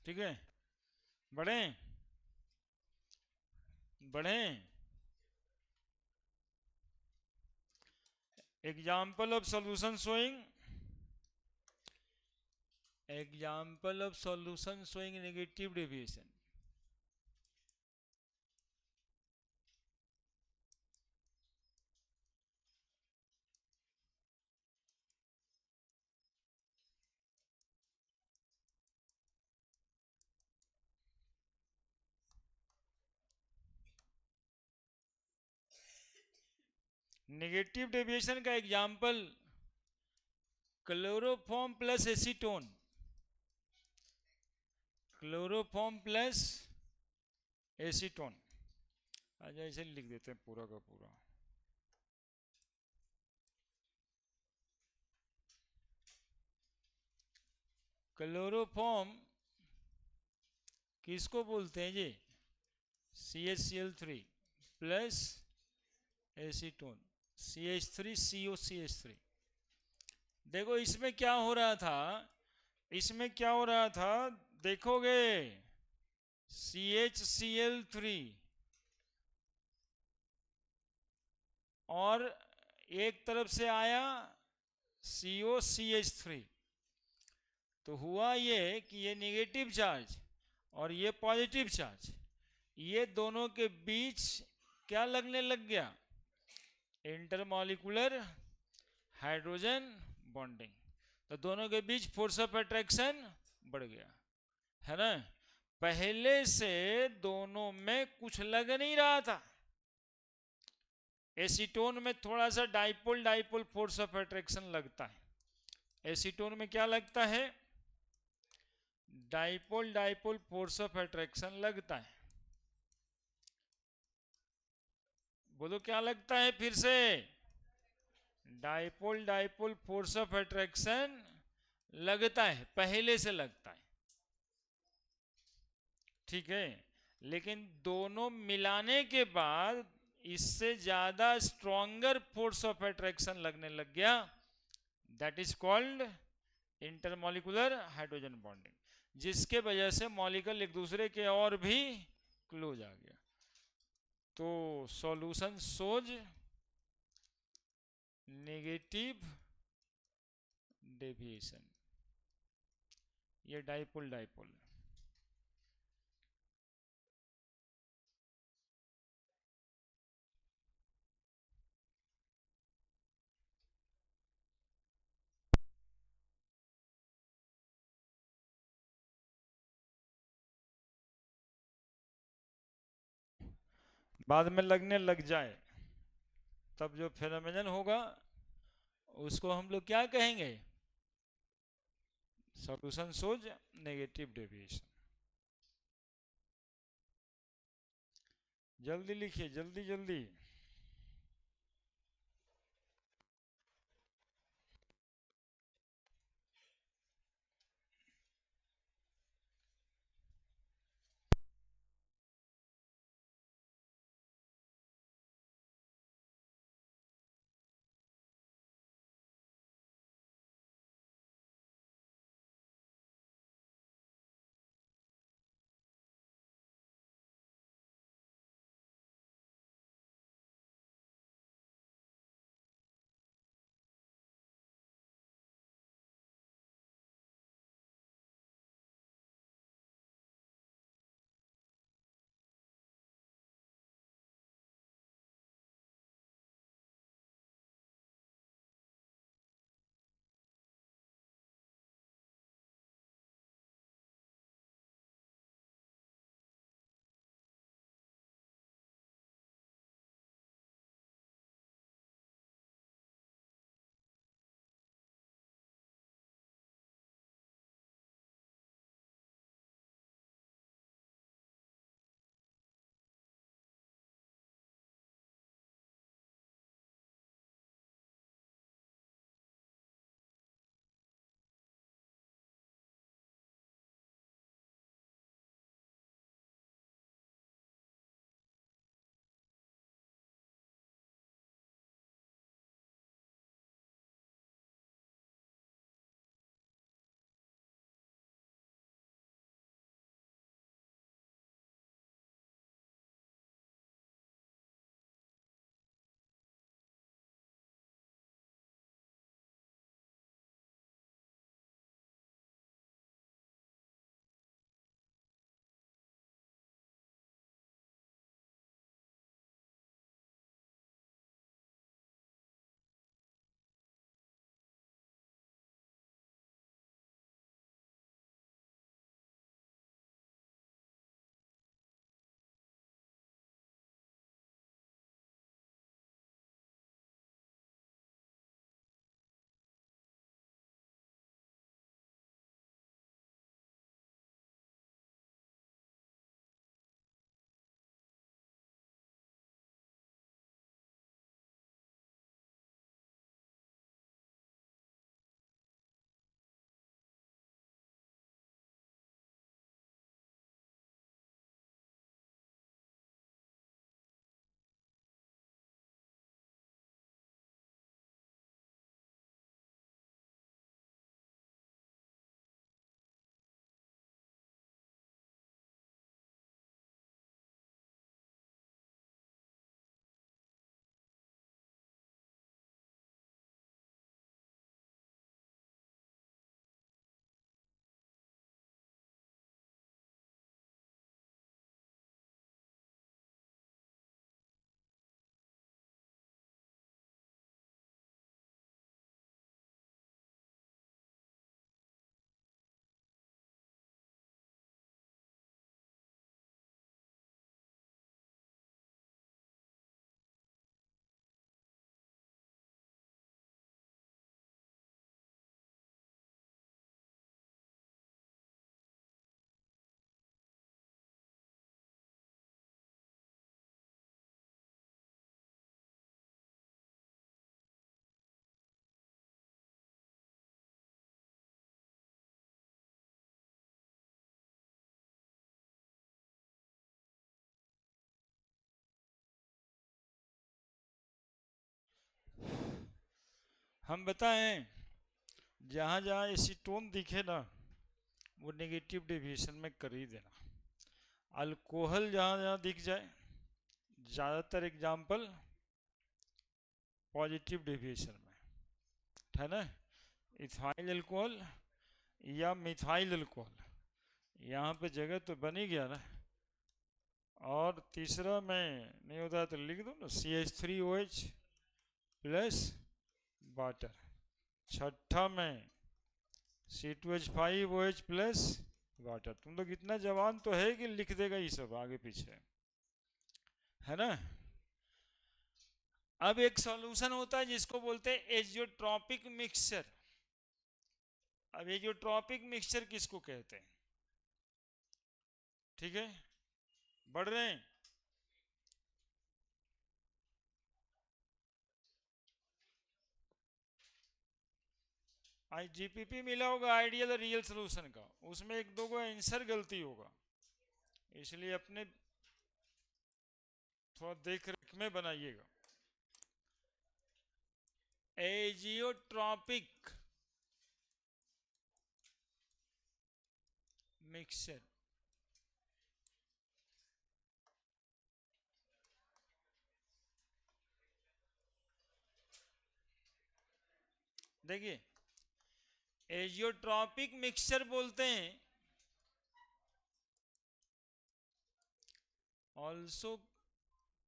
ठीक है, बढ़े बढ़े। Example of solution showing, example of solution showing negative deviation. Negative deviation का example chloroform plus acetone, chloroform plus acetone. अच्छा ऐसे लिख देते हैं पूरा का पूरा। क्लोरोफॉर्म किसको बोलते हैं जी? CH3 plus acetone, CH3COCH3। देखो इसमें क्या हो रहा था, इसमें क्या हो रहा था देखोगे, CHCl3 और एक तरफ से आया COCH3, तो हुआ ये कि ये नेगेटिव चार्ज और ये पॉजिटिव चार्ज, ये दोनों के बीच क्या लगने लग गया? Intermolecular hydrogen bonding. तो दोनों के बीच फोर्स ऑफ अट्रैक्शन बढ़ गया, है ना। पहले से दोनों में कुछ लग नहीं रहा था। एसीटोन में थोड़ा सा dipole dipole force of attraction लगता है। एसीटोन में क्या लगता है? Dipole dipole force of attraction लगता है। बोलो क्या लगता है फिर से? Dipole dipole force of attraction लगता है, पहले से लगता है, ठीक है। लेकिन दोनों मिलाने के बाद इससे ज्यादा स्ट्रॉन्गर फोर्स ऑफ अट्रैक्शन लगने लग गया, that is called intermolecular hydrogen bonding, जिसके वजह से मॉलिक्यूल एक दूसरे के और भी क्लोज आ गया। तो सॉल्यूशन सोज नेगेटिव डेविएशन। ये डाइपोल डाइपोल। बाद में लगने लग जाए तब जो फेनोमेनन होगा उसको हम लोग क्या कहेंगे? Solution shows negative deviation. जल्दी लिखिए, जल्दी जल्दी। हम बताएं, जहां जहां एसीटोन दिखे ना वो नेगेटिव डेविएशन में कर ही देना। अल्कोहल जहां जहां दिख जाए, ज़्यादातर एग्जाम्पल पॉजिटिव डेविएशन में है ना। इथाइल अल्कोहल या मिथाइल अल्कोहल, यहाँ पे जगह तो बन ही गया ना। और तीसरा मैं नहीं होता तो लिख दूँ ना CH3OH प्लस वाटर। छठा में C2H5OH प्लस वाटर। तुम लोग इतना जवान तो है कि लिख देगा ये सब आगे पीछे, है ना। अब एक सॉल्यूशन होता है जिसको बोलते हैं एजियोट्रॉपिक मिक्सचर। अब एजियोट्रॉपिक मिक्सचर किसको कहते हैं? ठीक है, बढ़ रहे हैं। GPP मिला होगा आइडियल और रियल सोल्यूशन का, उसमें एक दो को आंसर गलती होगा, इसलिए अपने थोड़ा देख रेख में बनाइएगा। एजियोट्रॉपिक मिक्सचर, देखिए एजियोट्रॉपिक मिक्सचर बोलते हैं, also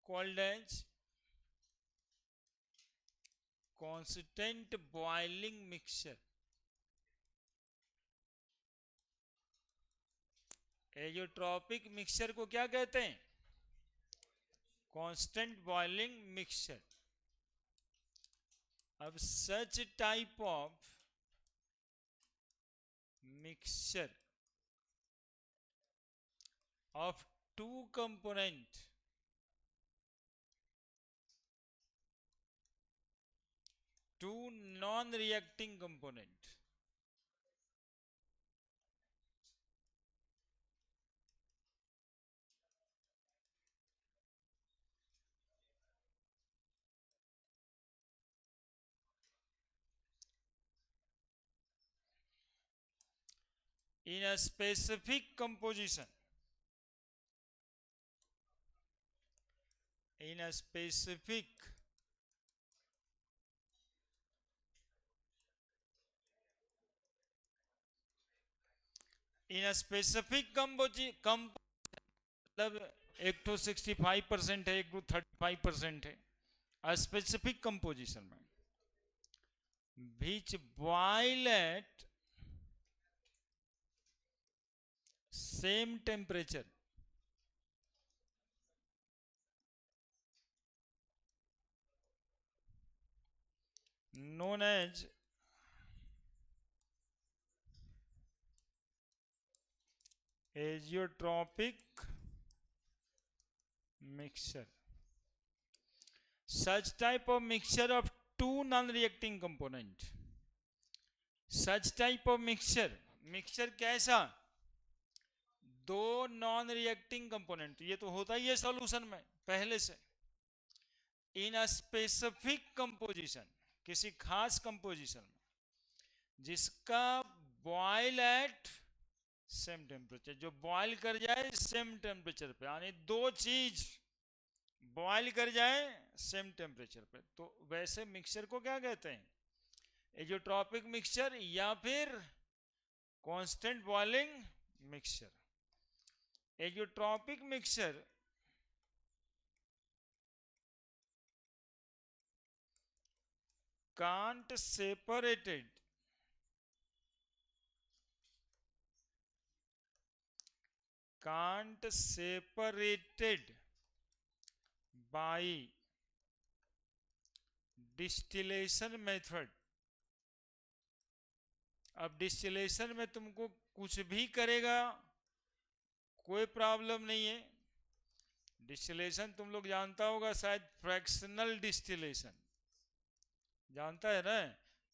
called as constant boiling mixture. Azeotropic mixture को क्या कहते हैं? Constant boiling mixture. अब such type of mixture of two component two non-reacting component in a specific composition, in a specific मतलब एक तो 65% है, एक तो 35% है। a specific composition में which boil at same temperature known as azeotropic mixture. Such type of mixture of two non-reacting component, such type of mixture, mixture कैसा? दो नॉन रिएक्टिंग कंपोनेंट, ये तो होता ही है सॉल्यूशन में पहले से। इन अ स्पेसिफिक कंपोजिशन, किसी खास कंपोजिशन में, जिसका बॉयल एट सेम टेम्परेचर, जो बॉयल कर जाए सेम टेम्परेचर पे, यानी दो चीज बॉयल कर जाए सेम टेम्परेचर पे, तो वैसे मिक्सचर को क्या कहते हैं? एजियोट्रॉपिक मिक्सचर या फिर constant boiling mixture. Azeotropic mixture can't separated by distillation method। अब डिस्टिलेशन में तुमको कुछ भी करेगा कोई प्रॉब्लम नहीं है। डिस्टिलेशन तुम लोग जानता होगा शायद, फ्रैक्शनल डिस्टिलेशन जानता है ना,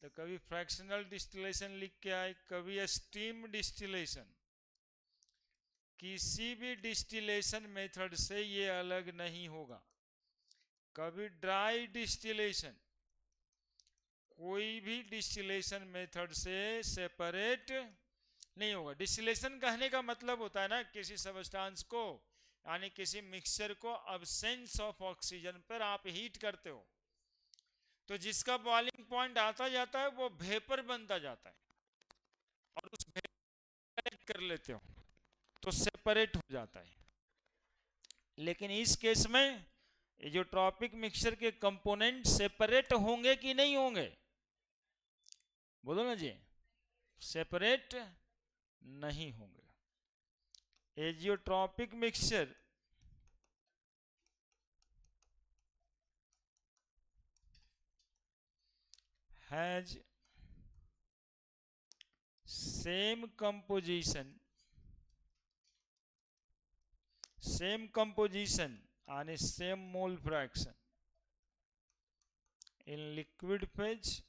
तो कभी फ्रैक्शनल डिस्टिलेशन लिख के आए, कभी स्टीम डिस्टिलेशन। किसी भी डिस्टिलेशन मेथड से ये अलग नहीं होगा। कभी ड्राई डिस्टिलेशन, कोई भी डिस्टिलेशन मेथड से सेपरेट नहीं होगा। डिस्टिलेशन कहने का मतलब होता है ना, किसी सबस्टांस को यानी किसी मिक्सचर को अब्सेंस ऑफ ऑक्सीजन पर आप हीट करते हो, तो जिसका बॉइलिंग पॉइंट आता जाता है वो वेपर बनता जाता है, और उस कर लेते हो तो सेपरेट हो जाता है। लेकिन इस केस में ये जो ट्रॉपिक मिक्सचर के कंपोनेंट सेपरेट होंगे कि नहीं होंगे? बोलो ना जी, सेपरेट नहीं होंगे। Azeotropic mixture has same composition and same mole fraction in liquid phase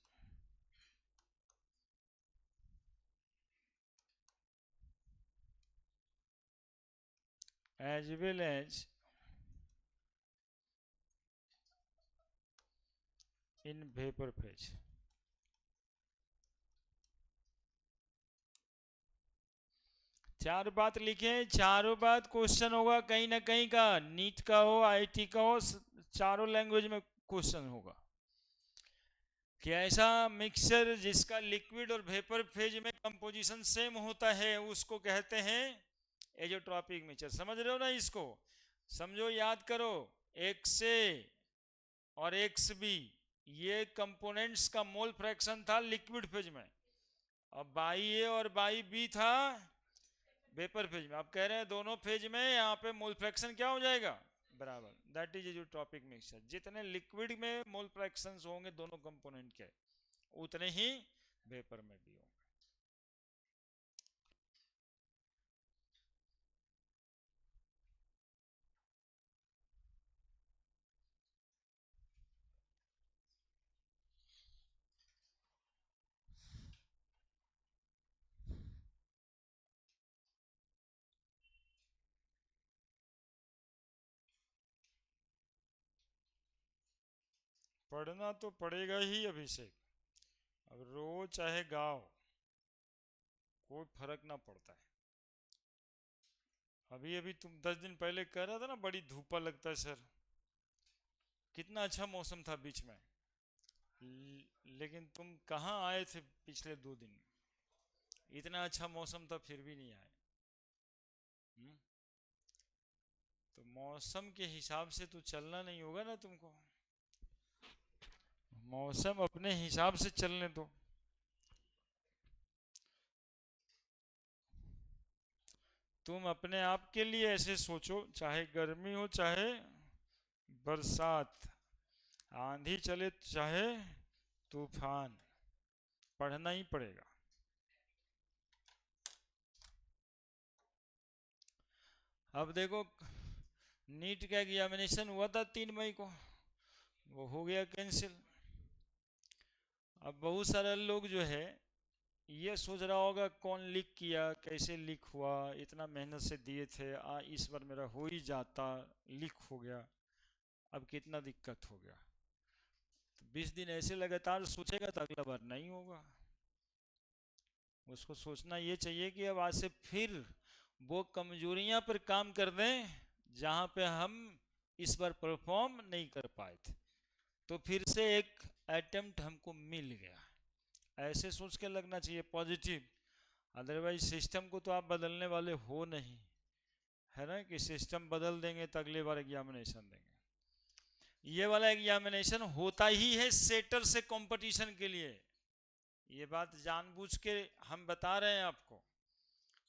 as well as in vapor phase। चार बात लिखे, चारों बात क्वेश्चन होगा कहीं ना कहीं का, नीट का हो, आईटी का हो, चारों लैंग्वेज में क्वेश्चन होगा कि ऐसा मिक्सचर जिसका लिक्विड और वेपर फेज में कंपोजिशन सेम होता है उसको कहते हैं एजोट्रॉपिक मिक्सचर। समझ रहे हो ना? इसको समझो, याद करो। एक्स ए और एक्स बी ये कंपोनेंट्स का मोल फ्रैक्शन था लिक्विड फेज में, अब बाई ए और बाई बी था वेपर फेज में। अब कह रहे हैं दोनों फेज में यहाँ पे मोल फ्रैक्शन क्या हो जाएगा? बराबर। दैट इज जो टॉपिक मिक्सचर। जितने लिक्विड में मोल फ्रैक्शंस होंगे दोनों कंपोनेंट के, उतने ही वेपर में भी होंगे। पढ़ना तो पड़ेगा ही अभिषेक, अब रो चाहे गाओ कोई फर्क ना पड़ता है। अभी अभी तुम 10 दिन पहले कह रहा था ना बड़ी धूपा लगता है सर, कितना अच्छा मौसम था बीच में, लेकिन तुम कहाँ आए थे पिछले 2 दिन? इतना अच्छा मौसम था फिर भी नहीं आए। तो मौसम के हिसाब से तो चलना नहीं होगा ना तुमको, मौसम अपने हिसाब से चलने दो। तुम अपने आप के लिए ऐसे सोचो, चाहे गर्मी हो चाहे बरसात, आंधी चले चाहे तूफान, पढ़ना ही पड़ेगा। अब देखो, नीट का एग्जामिनेशन हुआ था 3 मई को, वो हो गया कैंसिल। अब बहुत सारे लोग जो है ये सोच रहा होगा कौन लीक किया, कैसे लीक हुआ, इतना मेहनत से दिए थे, इस बार मेरा हो ही जाता, लीक हो गया, अब कितना दिक्कत हो गया। तो 20 दिन ऐसे लगातार सोचेगा तो अगला बार नहीं होगा। उसको सोचना ये चाहिए कि अब आज से फिर वो कमजोरियां पर काम कर दें जहां पे हम इस बार परफॉर्म नहीं कर पाए थे, तो फिर से एक अटेम्प्ट हमको मिल गया, ऐसे सोच के लगना चाहिए पॉजिटिव। अदरवाइज सिस्टम को तो आप बदलने वाले हो नहीं, है ना, कि सिस्टम बदल देंगे तो अगली बार एग्जामिनेशन देंगे। ये वाला एग्जामिनेशन होता ही है सेटर से कंपटीशन के लिए, ये बात जानबूझ के हम बता रहे हैं आपको।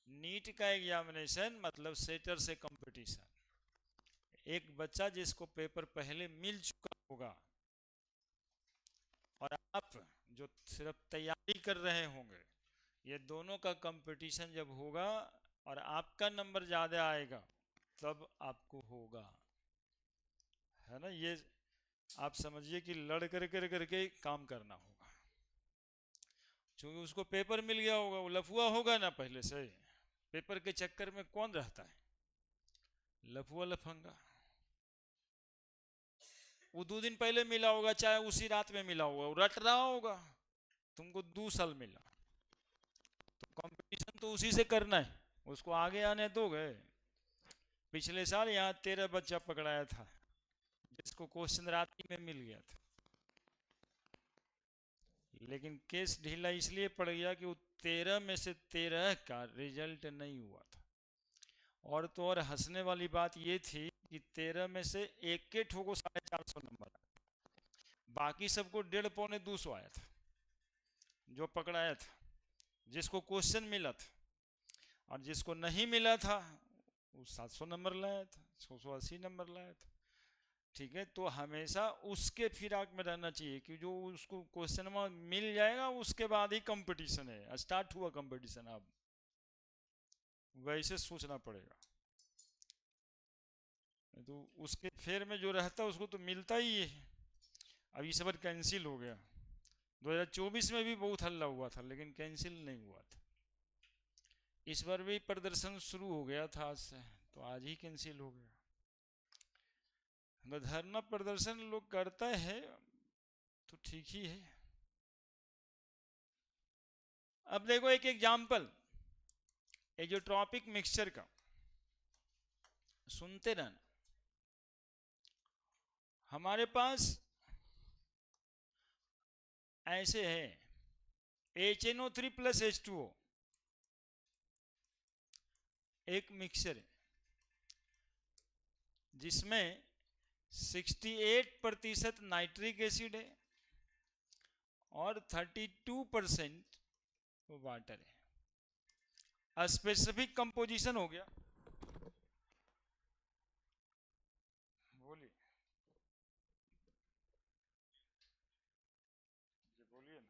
नीट का एग्जामिनेशन मतलब सेटर से कंपटीशन। एक बच्चा जिसको पेपर पहले मिल चुका होगा और आप जो सिर्फ तैयारी कर रहे होंगे, ये दोनों का कंपटीशन जब होगा और आपका नंबर ज़्यादा आएगा तब आपको होगा, है ना। ये आप समझिए कि लड़ कर करके काम करना होगा, क्योंकि उसको पेपर मिल गया होगा, वो लफुआ होगा ना पहले से, पेपर के चक्कर में कौन रहता है? लफुआ लफंगा। वो 2 दिन पहले मिला होगा, चाहे उसी रात में मिला होगा, वो रट रहा होगा, तुमको 2 साल मिला, तो कंपटीशन तो उसी से करना है, उसको आगे आने दोगे। पिछले साल यहाँ 13 बच्चा पकड़ाया था जिसको क्वेश्चन रात ही में मिल गया था, लेकिन केस ढीला इसलिए पड़ गया कि 13 में से 13 का रिजल्ट नहीं हुआ था। और तो और हंसने वाली बात ये थी कि 13 में से एक के ठोको 450 नंबर आया, बाकी सबको 150 पौने 200 आया था जो पकड़ाया था, जिसको क्वेश्चन मिला था। और जिसको नहीं मिला था वो 700 नंबर लाया था, 680 नंबर लाया था। ठीक है, तो हमेशा उसके फिराक में रहना चाहिए कि जो उसको क्वेश्चन में मिल जाएगा उसके बाद ही कंपटीशन है, स्टार्ट हुआ कंपटीशन, अब वैसे सोचना पड़ेगा। तो उसके फेर में जो रहता है उसको तो मिलता ही है। अब इस बार कैंसिल हो गया, 2024 में भी बहुत हल्ला हुआ था लेकिन कैंसिल नहीं हुआ था। इस बार भी प्रदर्शन शुरू हो गया था आज से, तो आज ही कैंसिल हो गया। तो धरना प्रदर्शन लोग करता है तो ठीक ही है। अब देखो एक एग्जाम्पल, ये जो ट्रॉपिक मिक्सचर का सुनते रहना। हमारे पास ऐसे है HNO3 प्लस H2O, एक मिक्सचर है जिसमें 68% नाइट्रिक एसिड है और 32% वाटर है। स्पेसिफिक कंपोजिशन हो गया, बोलिए बोलिए ना।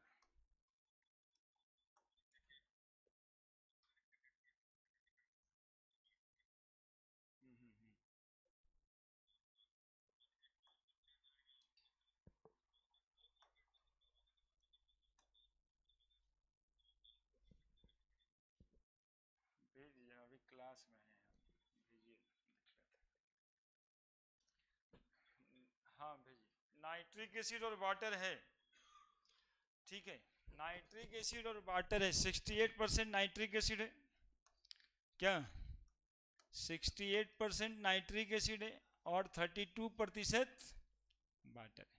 भेजिए, अभी क्लास में है, भेजिए, हाँ भेजिए। नाइट्रिक एसिड और वाटर है, ठीक है, नाइट्रिक एसिड और वाटर है। 68% नाइट्रिक एसिड है, क्या 68% नाइट्रिक एसिड है और 32% वाटर है।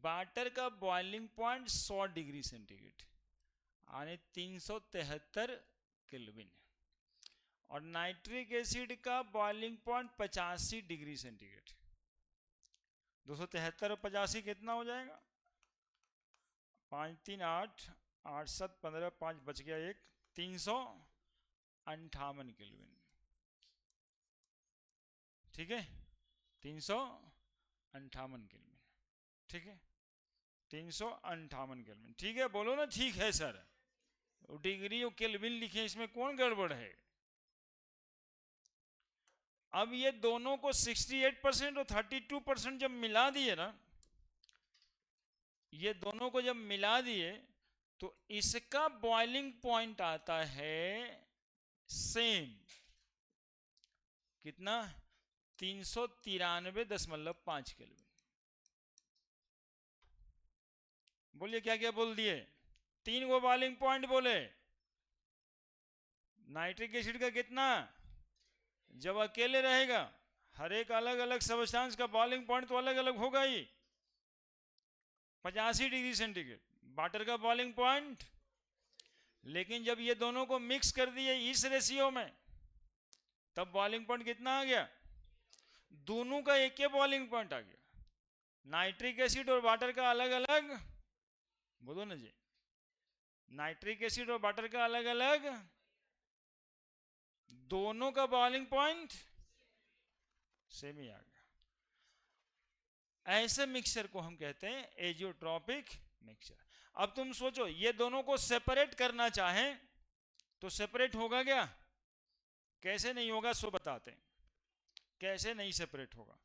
वाटर का बॉइलिंग पॉइंट 100 डिग्री सेंटीग्रेड यानी 373 केल्विन, और नाइट्रिक एसिड का बॉइलिंग पॉइंट 85 डिग्री सेंटीग्रेड। 273 और 85 कितना हो जाएगा? 5 3 8, 8 7 15, 5 बच गया एक, 358 केल्विन। ठीक है, 358 केल्विन, ठीक है, 358 केल्विन, ठीक है, बोलो ना ठीक है सर। डिग्री और केल्विन लिखे, इसमें कौन गड़बड़ है? अब ये दोनों को 68% और 32% जब मिला दिए ना, ये दोनों को जब मिला दिए तो इसका बॉइलिंग पॉइंट आता है सेम, कितना? 393.5 केल्विन। बोलिए क्या क्या बोल दिए? 3 को बॉइलिंग पॉइंट बोले। नाइट्रिक एसिड का कितना? जब अकेले रहेगा, हर एक अलग अलग सब्सटेंस का बॉइलिंग पॉइंट तो अलग अलग होगा ही, 85 डिग्री सेंटीग्रेड। वाटर का बॉइलिंग पॉइंट, लेकिन जब ये दोनों को मिक्स कर दिए इस रेशियो में, तब बॉइलिंग पॉइंट कितना आ गया? दोनों का एक ही बॉइलिंग पॉइंट आ गया। नाइट्रिक एसिड और वाटर का अलग अलग, बोलो ना जी, नाइट्रिक एसिड और वाटर का अलग अलग, दोनों का बॉइलिंग पॉइंट सेम ही आ गया। ऐसे मिक्सचर को हम कहते हैं एजियोट्रॉपिक मिक्सचर। अब तुम सोचो, ये दोनों को सेपरेट करना चाहें तो सेपरेट होगा क्या? कैसे नहीं होगा, सो बताते हैं कैसे नहीं सेपरेट होगा।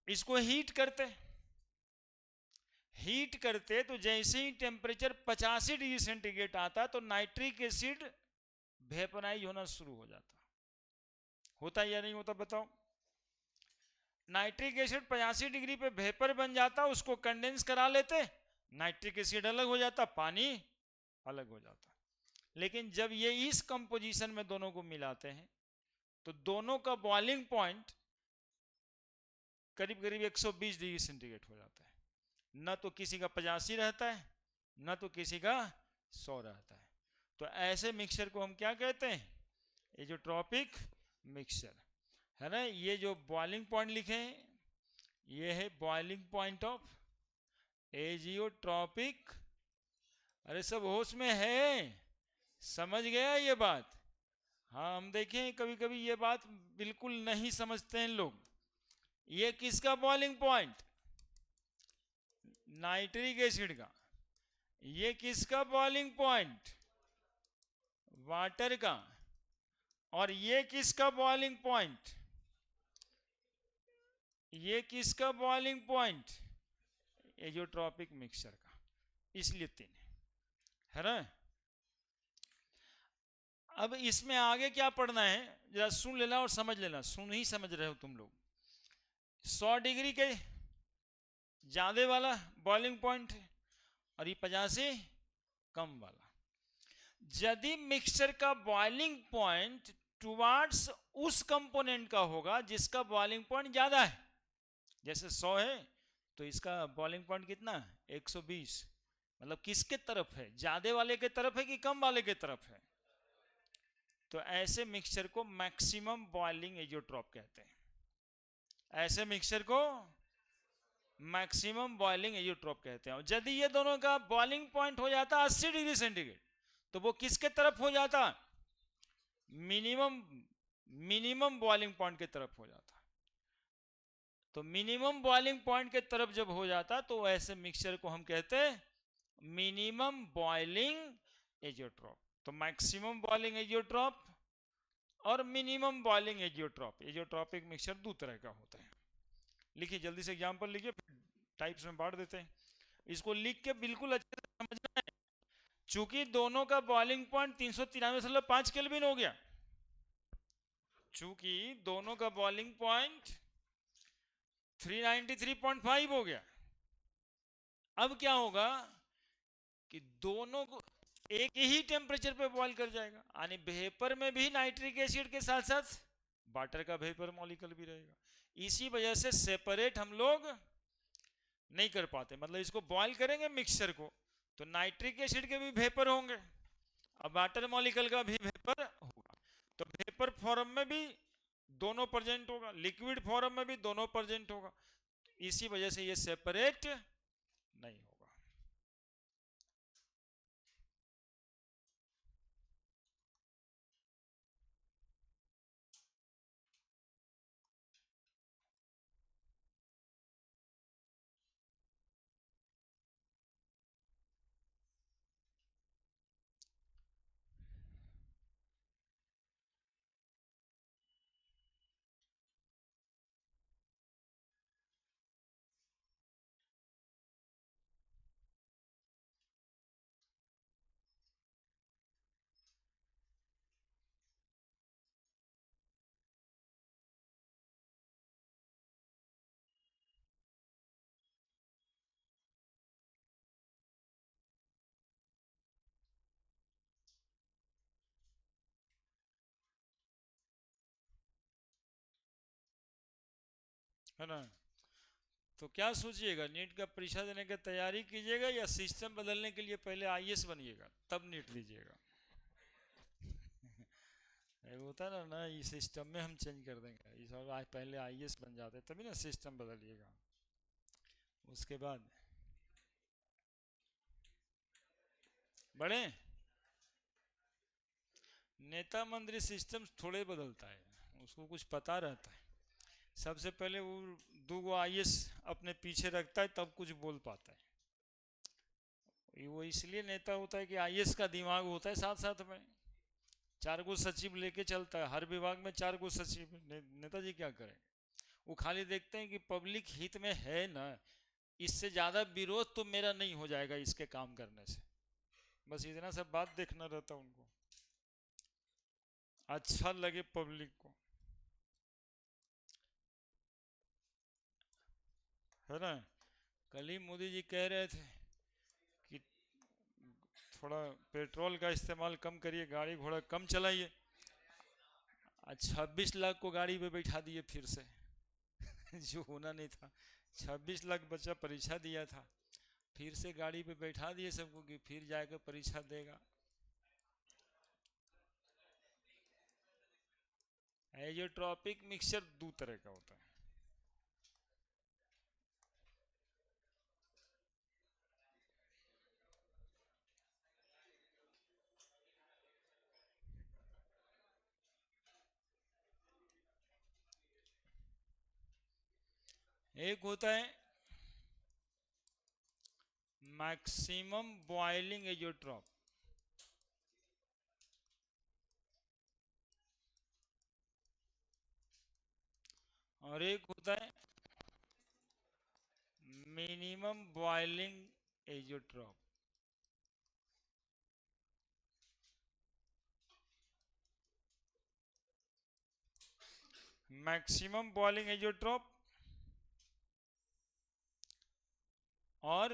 इसको हीट करते, हीट करते तो जैसे ही टेम्परेचर 85 डिग्री सेंटीग्रेड आता तो नाइट्रिक एसिड वेपराइज होना शुरू हो जाता। होता या नहीं होता बताओ? नाइट्रिक एसिड 85 डिग्री पे वेपर बन जाता, उसको कंडेंस करा लेते, नाइट्रिक एसिड अलग हो जाता, पानी अलग हो जाता। लेकिन जब ये इस कंपोजिशन में दोनों को मिलाते हैं तो दोनों का बॉइलिंग पॉइंट करीब करीब 120 डिग्री सेंटीग्रेड हो जाता है। न तो किसी का 85 रहता है, न तो किसी का 100 रहता है। तो ऐसे मिक्सचर को हम क्या कहते हैं? एजियोट्रॉपिक मिक्सचर, है ना। ये जो बॉइलिंग पॉइंट लिखे हैं, ये है बॉइलिंग पॉइंट ऑफ एजियोट्रॉपिक। अरे सब होश में है, समझ गया ये बात? हाँ, हम देखें कभी कभी ये बात बिल्कुल नहीं समझते हैं लोग। ये किसका बॉइलिंग पॉइंट? नाइट्रिक एसिड का। ये किसका बॉइलिंग पॉइंट? वाटर का। और ये किसका बॉइलिंग पॉइंट? ये किसका बॉइलिंग पॉइंट? एजियोट्रॉपिक मिक्सचर का। इसलिए 3 है ना। अब इसमें आगे क्या पढ़ना है जरा सुन लेना और समझ लेना। सुन ही समझ रहे हो तुम लोग। 100 डिग्री के ज्यादा वाला बॉइलिंग पॉइंट है और ये 50 से कम वाला। यदि मिक्सचर का बॉइलिंग पॉइंट टुवार्ड्स उस कंपोनेंट का होगा जिसका बॉइलिंग पॉइंट ज्यादा है, जैसे 100 है तो इसका बॉइलिंग पॉइंट कितना? 120। मतलब किसके तरफ है? ज्यादा वाले के तरफ है कि कम वाले के तरफ है? तो ऐसे मिक्सचर को मैक्सिमम बॉइलिंग एजियोट्रॉप कहते हैं। ऐसे मिक्सचर को मैक्सिमम बॉइलिंग एजियोट्रॉप कहते हैं। और यदि ये दोनों का बॉइलिंग पॉइंट हो जाता 80 डिग्री सेंटीग्रेड, तो वो किसके तरफ हो जाता? मिनिमम बॉइलिंग पॉइंट के तरफ हो जाता। तो मिनिमम बॉइलिंग पॉइंट के तरफ जब हो जाता तो ऐसे मिक्सचर को हम कहते हैं मिनिमम बॉइलिंग एजियोट्रॉप। तो मैक्सिमम बॉइलिंग एजियोट्रॉप और minimum boiling azeotrope, azeotropic mixture दो तरह का होता है। लिखिए जल्दी से एग्जांपल लिखिए, टाइप्स में बांट देते हैं। इसको लिख के बिल्कुल अच्छे से समझना है। चूंकि दोनों का बॉइलिंग पॉइंट 393.5 केल्विन हो गया, चूंकि दोनों का बॉइलिंग पॉइंट 393.5 हो गया, अब क्या होगा कि दोनों को एक ही टेम्परेचर पे बॉईल कर जाएगा। यानी वेपर में भी नाइट्रिक एसिड के साथ साथ वाटर का वेपर मॉलिक्यूल भी रहेगा। इसी वजह से सेपरेट हम लोग नहीं कर पाते। मतलब इसको बॉईल करेंगे मिक्सचर को तो नाइट्रिक एसिड के भी वेपर होंगे और वाटर मॉलिक्यूल का भी वेपर होगा। तो वेपर फॉर्म में भी दोनों प्रेजेंट होगा, लिक्विड फॉर्म में भी दोनों प्रेजेंट होगा। इसी वजह से ये सेपरेट नहीं होगा। है ना। तो क्या सोचिएगा, नीट का परीक्षा देने की तैयारी कीजिएगा या सिस्टम बदलने के लिए पहले आईएएस बनिएगा तब नीट दीजिएगा? होता ना इस सिस्टम में हम चेंज कर देंगे, इस और आज पहले आईएएस बन जाते तभी ना सिस्टम बदलिएगा। उसके बाद बढ़े। नेता मंत्री सिस्टम थोड़े बदलता है, उसको कुछ पता रहता है। सबसे पहले वो 2 आईएएस अपने पीछे रखता है तब कुछ बोल पाता है। वो इसलिए नेता होता है कि आईएएस का दिमाग होता है साथ साथ में। 4 सचिव लेके चलता है, हर विभाग में 4 सचिव। नेताजी क्या करें? वो खाली देखते हैं कि पब्लिक हित में है ना, इससे ज्यादा विरोध तो मेरा नहीं हो जाएगा इसके काम करने से। बस इतना सब बात देखना रहता उनको, अच्छा लगे पब्लिक को, है ना। कल ही मोदी जी कह रहे थे कि थोड़ा पेट्रोल का इस्तेमाल कम करिए, गाड़ी घोड़ा कम चलाइए। आज 26 लाख को गाड़ी पे बैठा दिए फिर से जो होना नहीं था। 26 लाख बच्चा परीक्षा दिया था, फिर से गाड़ी पे बैठा दिए सबको कि फिर जाकर परीक्षा देगा। एजियोट्रॉपिक मिक्सचर दो तरह का होता है। एक होता है मैक्सिमम बॉइलिंग एजियोट्रॉप, और एक होता है minimum boiling azeotrope. Maximum boiling azeotrope और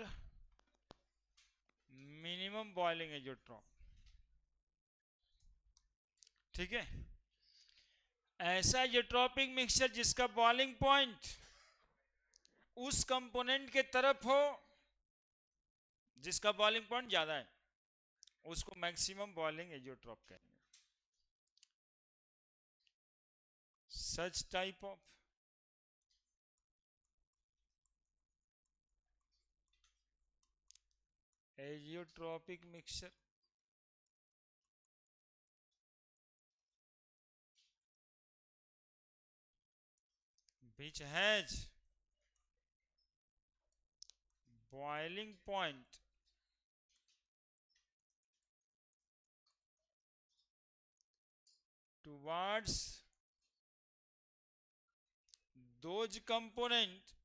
मिनिमम बॉइलिंग एजियोट्रॉप, ठीक है। ऐसा एजियोट्रॉपिक मिक्सचर जिसका बॉइलिंग पॉइंट उस कंपोनेंट के तरफ हो जिसका बॉइलिंग पॉइंट ज्यादा है, उसको मैक्सिमम बॉइलिंग एजियोट्रॉप कहेंगे। सच type of azeotropic mixture which has boiling point towards those component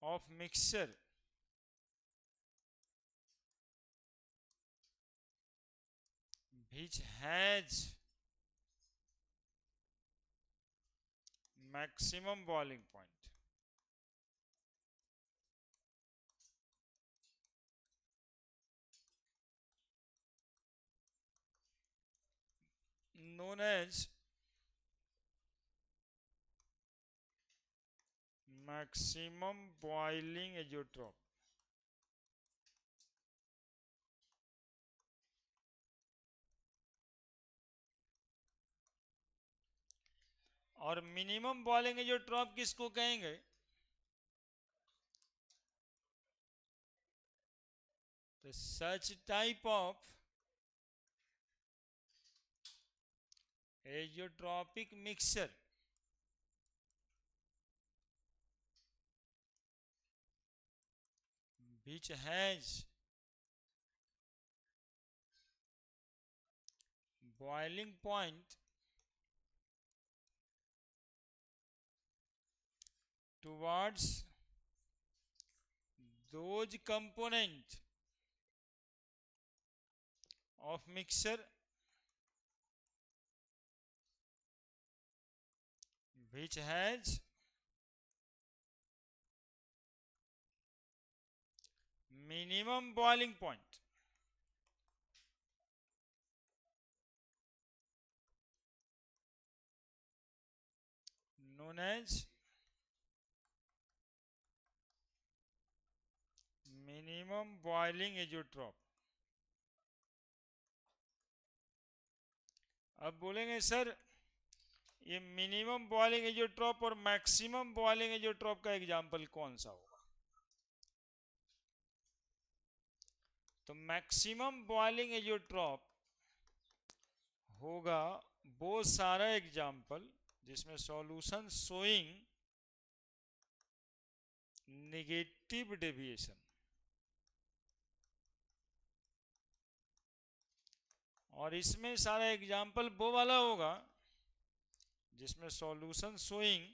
of mixture which has maximum boiling point. Known as maximum boiling azeotrope. और मिनिमम बॉइलिंग एजियोट्रॉप किसको कहेंगे? तो सच type of azeotropic mixture which has boiling point towards those component of mixture which has minimum boiling point. Known as minimum boiling azeotrope. अब बोलेंगे sir ये minimum boiling azeotrope और maximum boiling azeotrope का example कौन सा होगा? तो maximum boiling azeotrope होगा वो सारा एग्जांपल जिसमें सॉल्यूशन शोइंग नेगेटिव डेविएशन, और इसमें सारा एग्जांपल वो वाला होगा जिसमें सॉल्यूशन शोइंग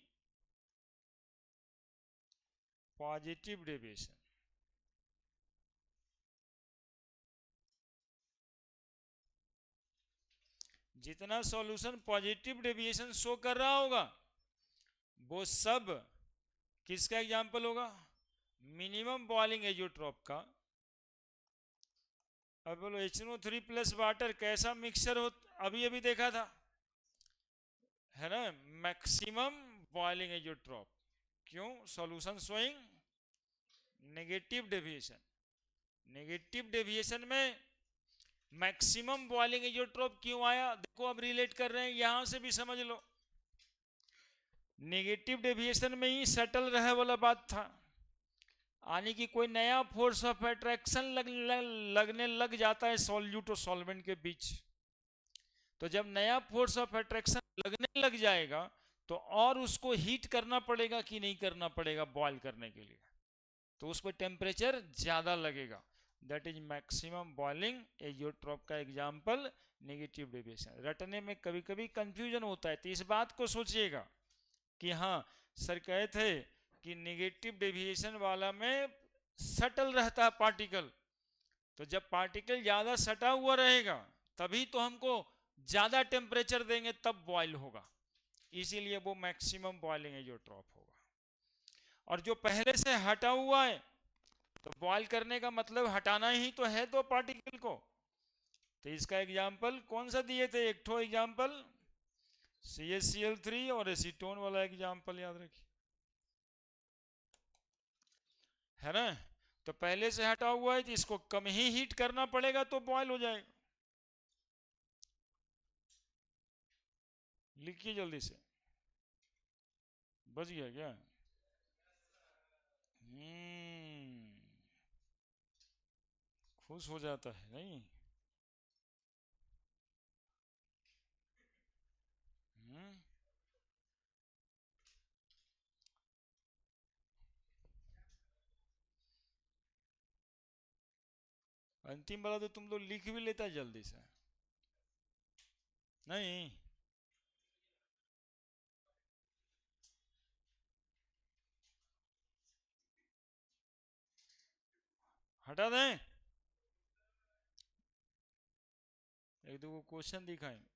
पॉजिटिव डेविएशन। जितना सॉल्यूशन पॉजिटिव डेविएशन शो कर रहा होगा वो सब किसका एग्जांपल होगा? मिनिमम बॉइलिंग एजियोट्रॉप का। अब बोलो HNO3 प्लस वाटर कैसा मिक्सचर हो, अभी अभी देखा था है ना, मैक्सिमम बॉइलिंग एजियोट्रॉप। क्यों? Solution showing negative deviation. Negative deviation में मैक्सिमम बॉइलिंग एजियोट्रोप क्यों आया, देखो अब रिलेट कर रहे हैं, यहां से भी समझ लो। नेगेटिव डेविएशन में ही सेटल रहे वाला बात था, यानी कि कोई नया फोर्स ऑफ अट्रैक्शन लगने लग जाता है सॉल्यूट और सॉल्वेंट के बीच। तो जब नया फोर्स ऑफ अट्रैक्शन लगने लग जाएगा तो और उसको हीट करना पड़ेगा कि नहीं करना पड़ेगा बॉयल करने के लिए, तो उस पर टेम्परेचर ज़्यादा लगेगा। That is maximum boiling azeotrope का एग्जाम्पल नेगेटिव डेविएशन। रटने में कभी कभी कंफ्यूजन होता है, तो इस बात को सोचिएगा कि हाँ सर कहे थे कि नेगेटिव डेविएशन वाला में सटल रहता है पार्टिकल, तो जब पार्टिकल ज़्यादा सटा हुआ रहेगा तभी तो हमको ज़्यादा टेम्परेचर देंगे तब बॉयल होगा, इसीलिए वो मैक्सिमम बॉइलिंग एजियोट्रॉप होगा। और जो पहले से हटा हुआ है तो बॉयल करने का मतलब हटाना ही तो है दो पार्टिकल को। तो इसका एग्जाम्पल कौन सा दिए थे, एक ठो एग्जाम्पल CaCl3 और एसीटोन वाला एग्जाम्पल याद रखिए, है ना। तो पहले से हटा हुआ है तो इसको कम ही हीट करना पड़ेगा तो बॉयल हो जाएगा। लिखिए जल्दी से, बच गया क्या? खुश हो जाता है नहीं। हम्म अंतिम वाला तो तुम लोग लिख भी लेता है जल्दी से, नहीं हटा दें, एक दो क्वेश्चन दिखाएंगे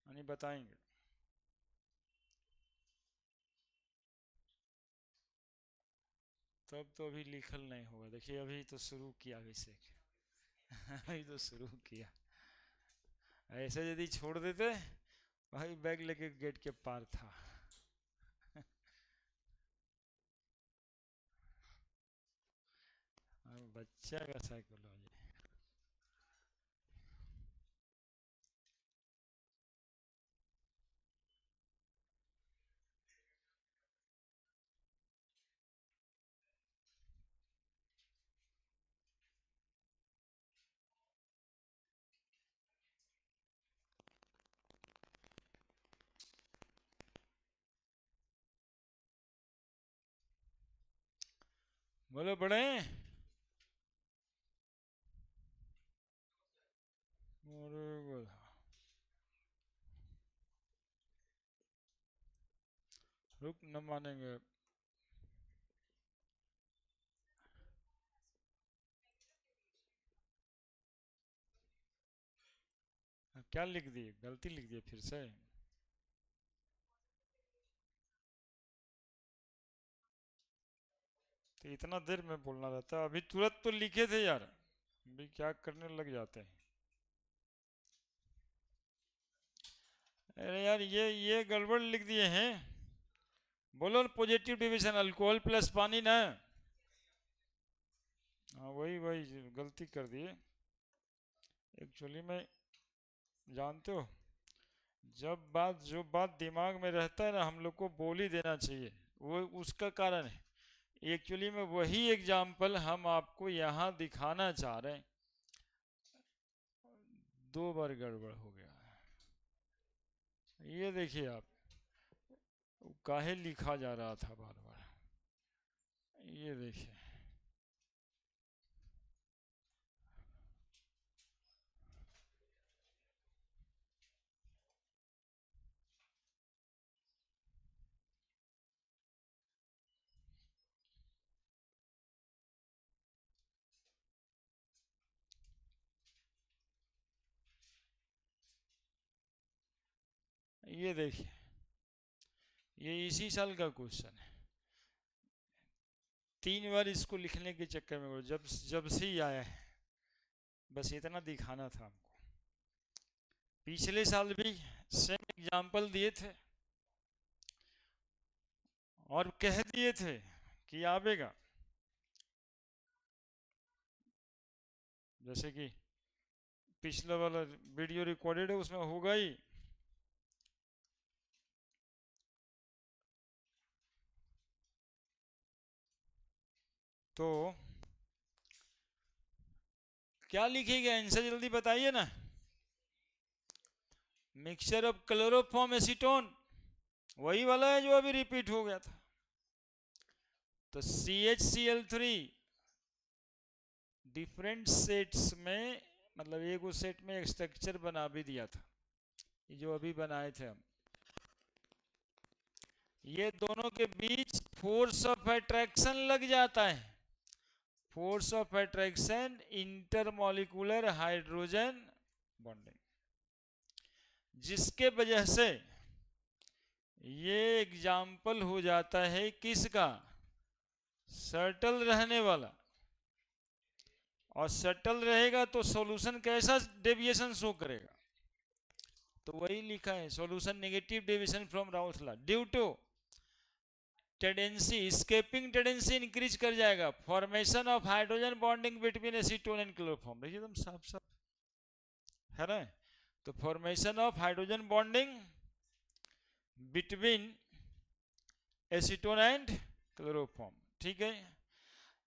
यानी बताएंगे। तब तो अभी लिखल नहीं होगा, देखिए अभी तो शुरू किया अभिषेक अभी तो शुरू किया, ऐसे यदि छोड़ देते भाई बैग लेके गेट के पार था बच्चा का साइकोलॉजी। बोलो बड़े, रुक न मानेंगे। क्या लिख दिए, गलती लिख दिए फिर से? तो इतना देर में बोलना रहता है, अभी तुरंत तो लिखे थे यार, अभी क्या करने लग जाते हैं। अरे यार ये गड़बड़ लिख दिए हैं। बोलो पॉजिटिव डिवीजन अल्कोहल प्लस पानी ना। हाँ वही वही गलती कर दिए एक्चुअली में, जानते हो जब बात जो बात दिमाग में रहता है ना हम लोग को बोल ही देना चाहिए, वो उसका कारण है। एक्चुअली में वही एग्जाम्पल हम आपको यहाँ दिखाना चाह रहे हैं, दो बार गड़बड़ हो गया। ये देखिए आप, काहे लिखा जा रहा था बार बार, ये देखिए, ये देखिए, ये इसी साल का क्वेश्चन है। 3 बार इसको लिखने के चक्कर में जब जब से ही आया है, बस इतना दिखाना था हमको। पिछले साल भी सेम एग्जाम्पल दिए थे और कह दिए थे कि आवेगा, जैसे कि पिछला वाला वीडियो रिकॉर्डेड है उसमें होगा ही। तो क्या लिखेगा आंसर जल्दी बताइए ना। मिक्सचर ऑफ क्लोरोफॉर्म एसीटोन, वही वाला है जो अभी रिपीट हो गया था। तो CHCl3 डिफरेंट सेट्स में, मतलब एक उस सेट में एक स्ट्रक्चर बना भी दिया था, ये जो अभी बनाए थे हम। ये दोनों के बीच फोर्स ऑफ अट्रैक्शन लग जाता है, force of attraction intermolecular hydrogen bonding, जिसके वजह से ये एग्जाम्पल हो जाता है किसका, सटल रहने वाला। और सटल रहेगा तो सॉल्यूशन कैसा डेविएशन शो करेगा, तो वही लिखा है solution negative deviation from Raoult's law due to tendency, escaping tendency increase कर जाएगा, formation of hydrogen bonding between acetone and chloroform. देखिए एकदम साफ साफ है ना। तो formation of hydrogen bonding between acetone and chloroform, ठीक है।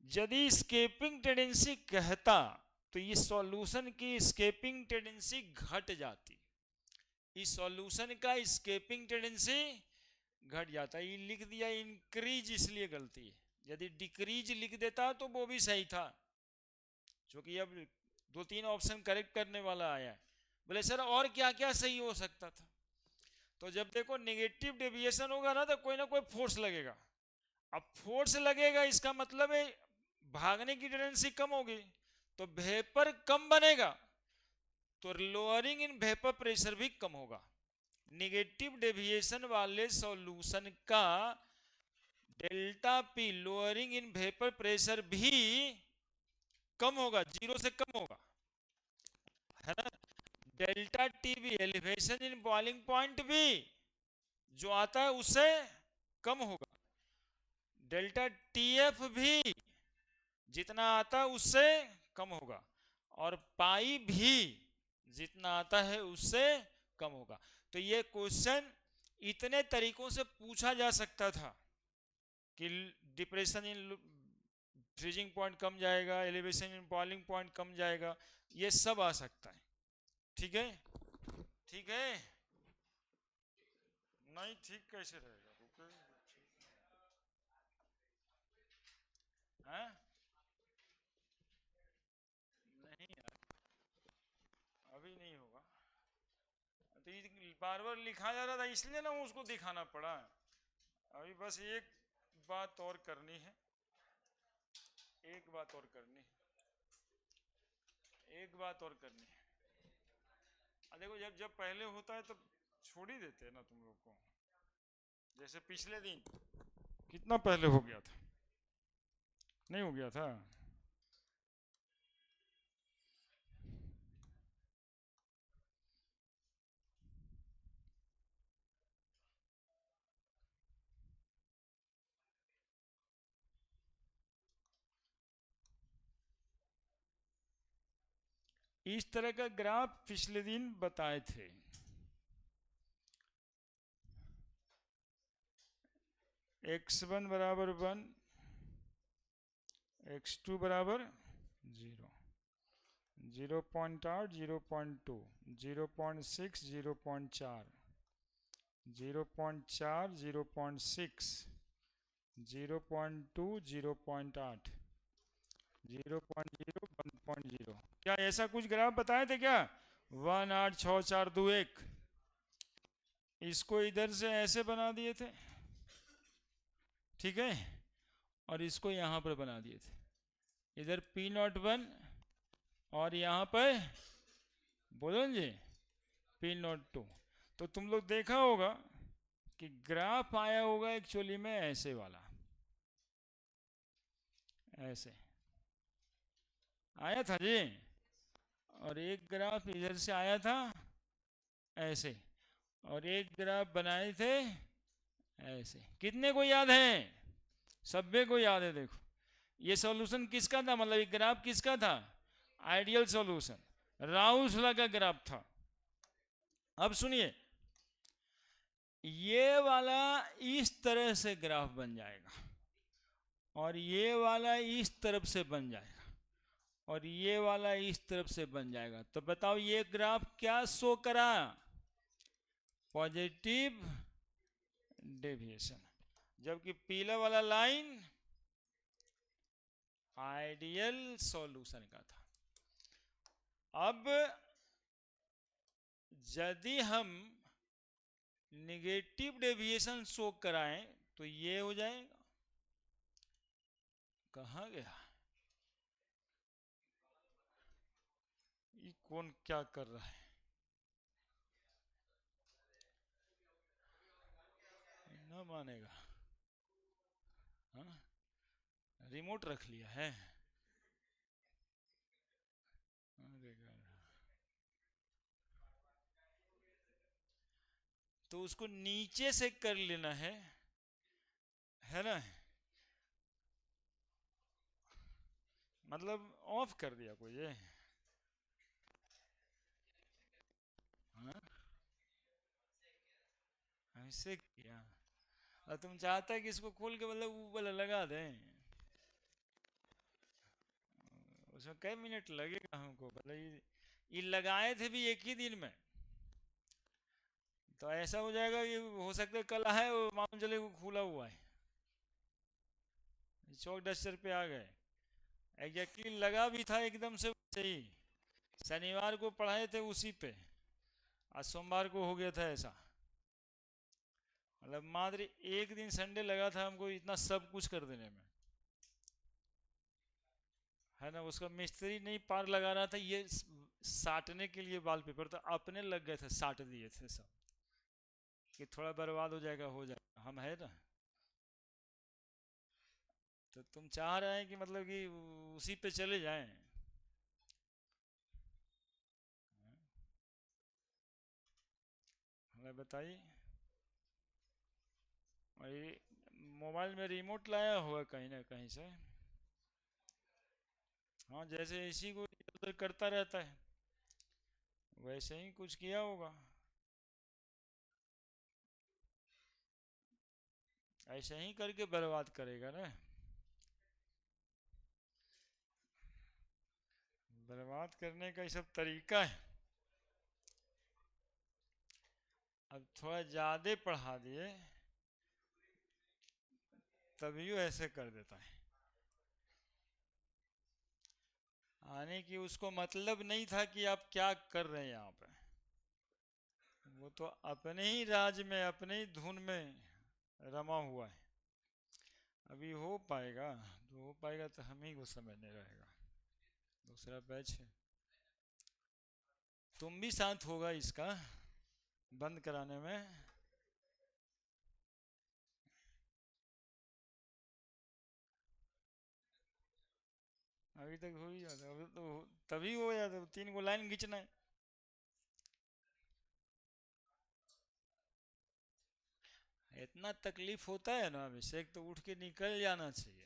यदि स्केपिंग टेंडेंसी कहता तो ये सॉल्यूशन की स्केपिंग टेंडेंसी घट जाती, इस सॉल्यूशन का स्केपिंग टेंडेंसी घट जाता। ये लिख दिया इंक्रीज, इसलिए गलती है। यदि डिक्रीज लिख देता तो वो भी सही था, क्योंकि अब 2-3 ऑप्शन करेक्ट करने वाला आया है। बोले सर और क्या क्या सही हो सकता था, तो जब देखो नेगेटिव डेविएशन होगा ना तो कोई ना कोई फोर्स लगेगा। अब फोर्स लगेगा इसका मतलब है भागने की टेंडेंसी कम होगी, तो वेपर कम बनेगा, तो लोअरिंग इन वेपर प्रेशर भी कम होगा। नेगेटिव डेविएशन वाले सॉल्यूशन का delta P lowering in vapour pressure भी कम होगा, 0 से कम होगा, है ना। डेल्टा टी भी एलिवेशन इन बॉइलिंग पॉइंट भी जो आता है उससे कम होगा। डेल्टा टीएफ भी जितना आता है उससे कम होगा, और पाई भी जितना आता है उससे कम होगा। तो ये क्वेश्चन इतने तरीकों से पूछा जा सकता था कि डिप्रेशन इन फ्रीजिंग पॉइंट कम जाएगा, एलिवेशन इन बॉइलिंग पॉइंट कम जाएगा, ये सब आ सकता है। ठीक है, ठीक है, नहीं ठीक कैसे रहेगा, है? नहीं यार, अभी नहीं होगा। तो ये बार बार लिखा जा रहा था इसलिए ना उसको दिखाना पड़ा। अभी बस एक बात और करनी है, एक बात और करनी है, एक बात और करनी है। देखो जब जब पहले होता है तब छोड़ ही देते हैं ना तुम लोग को। जैसे पिछले दिन कितना पहले हो गया था, नहीं हो गया था। इस तरह का ग्राफ पिछले दिन बताए थे। x1 बराबर 1, x2 बराबर 0, 0.8, 0.2, 0.6, 0.4, 0.4, 0.6, 0.2, 0.8, 0.0, 1.0। क्या ऐसा कुछ ग्राफ बताए थे क्या? 1, 8, 6, 4, 2, 1। इसको इधर से ऐसे बना दिए थे, ठीक है, और इसको यहां पर बना दिए थे, इधर P01 और यहां पर बोलो जी P02। तो तुम लोग देखा होगा कि ग्राफ आया होगा एक्चुअली में ऐसे वाला, ऐसे आया था जी, और एक ग्राफ इधर से आया था ऐसे, और एक ग्राफ बनाए थे ऐसे। कितने को याद है? सभ्य को याद है। देखो ये सॉल्यूशन किसका था, मतलब ये ग्राफ किसका था? आइडियल सॉल्यूशन राउल्स लॉ का ग्राफ था। अब सुनिए, ये वाला इस तरह से ग्राफ बन जाएगा और ये वाला इस तरफ से बन जाएगा और ये वाला इस तरफ से बन जाएगा। तो बताओ ये ग्राफ क्या शो करा? पॉजिटिव डेविएशन, जबकि पीला वाला लाइन आइडियल सॉल्यूशन का था। अब यदि हम नेगेटिव डेविएशन शो कराएं तो ये हो जाएगा। कहाँ गया ये? कौन क्या कर रहा है? ना मानेगा। हाँ, रिमोट रख लिया है। अरे तो उसको नीचे से कर लेना है ना? मतलब ऑफ कर दिया कोई ये? हाँ? ऐसे किया? और तुम चाहता है कि इसको खोल के मतलब ऊपर लगा दें? उसमें कई मिनट लगेगा हमको, मतलब ये लगाए थे भी एक ही दिन में। तो ऐसा हो जाएगा कि हो सकता है कल है वो मालूम चले वो खुला हुआ है। चौक डस्टर पे आ गए, एग्जैक्टली लगा भी था एकदम से सही। शनिवार को पढ़ाए थे उसी पे, आज सोमवार को हो गया था ऐसा। मतलब मात्र एक दिन संडे लगा था हमको इतना सब कुछ कर देने में, है ना? उसका मिस्त्री नहीं पार लगा रहा था, ये साटने के लिए वॉलपेपर तो अपने लग गए थे, साट दिए थे सब कि थोड़ा बर्बाद हो जाएगा, हो जाएगा, हम है ना। तो तुम चाह रहे हैं कि मतलब कि उसी पे चले जाएं? हमें बताइए। और ये मोबाइल में रिमोट लाया हुआ कहीं ना कहीं से? हाँ, जैसे इसी को इधर उधर करता रहता है वैसे ही कुछ किया होगा। ऐसे ही करके बर्बाद करेगा ना। बर्बाद करने का ये सब तरीका है। अब थोड़ा ज्यादा पढ़ा दिए तभी वो ऐसे कर देता है। आने की उसको मतलब नहीं था कि आप क्या कर रहे हैं यहाँ पे। वो तो अपने ही राज में अपने ही धुन में रमा हुआ है। अभी हो पाएगा तो हो पाएगा, तो हम ही को समझ नहीं रहेगा। दूसरा बैच है, तुम भी साथ होगा इसका बंद कराने में। अभी तक हो ही जाता, अभी तो तभी हो जाता, 3 लाइन खींचना है। इतना तकलीफ होता है ना अभिषेक, तो उठ के निकल जाना चाहिए।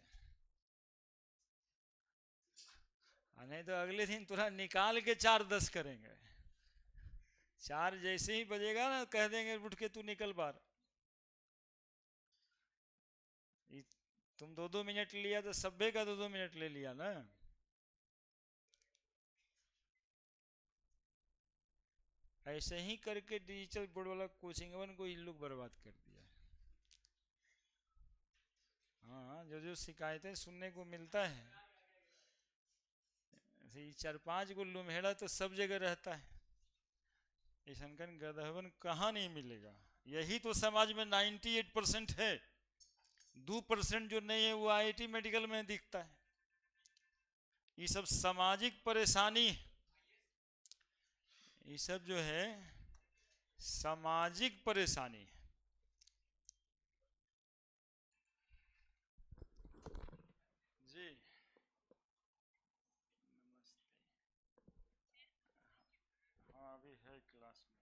नहीं तो अगले दिन तुरंत निकाल के 4-10 करेंगे। 4 जैसे ही बजेगा ना कह देंगे उठ के तू निकल बाहर। तुम 2-2 मिनट लिया तो सब्बे का 2-2 मिनट ले लिया ना। ऐसे ही करके डिजिटल बोर्ड वाला कोचिंग वन को इन लोग बर्बाद कर दिया। हाँ, जो जो शिकायतें सुनने को मिलता है, 4-5 को लुम्हेड़ा तो सब जगह रहता है। ऐसा गधवन कहाँ नहीं मिलेगा। यही तो समाज में 98% है। 2% जो नहीं है वो आईआईटी मेडिकल में दिखता है। ये सब सामाजिक परेशानी, ये सब जो है सामाजिक परेशानी है। जी हाँ, अभी है क्लास में।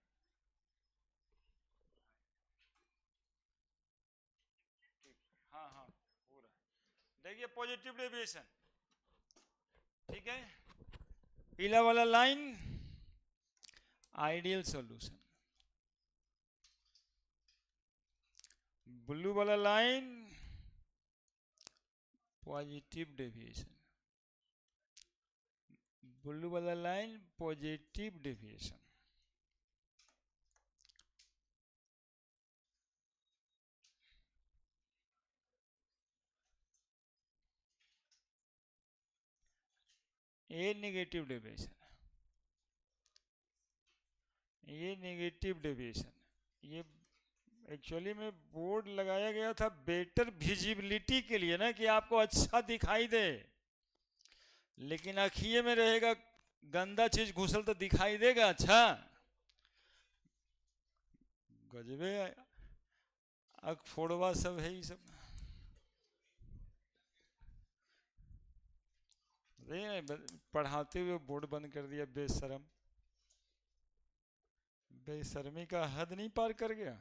हाँ हाँ, हो रहा है। देखिए पॉजिटिव डेविएशन, ठीक है। पीला वाला लाइन आइडियल सॉल्यूशन, ब्लू वाला लाइन पॉजिटिव डेविएशन, ब्लू वाला लाइन पॉजिटिव डेविएशन। ये नेगेटिव डेविएशन, ये नेगेटिव डेविएशन। ये एक्चुअली में बोर्ड लगाया गया था बेटर विजिबिलिटी के लिए ना, कि आपको अच्छा दिखाई दे, लेकिन आँखिए में रहेगा गंदा चीज घुसल तो दिखाई देगा अच्छा? गजबे अख फोड़वा सब है ये सब। पढ़ाते हुए बोर्ड बंद कर दिया, बेशरम, बेशर्मी का हद नहीं पार कर गया।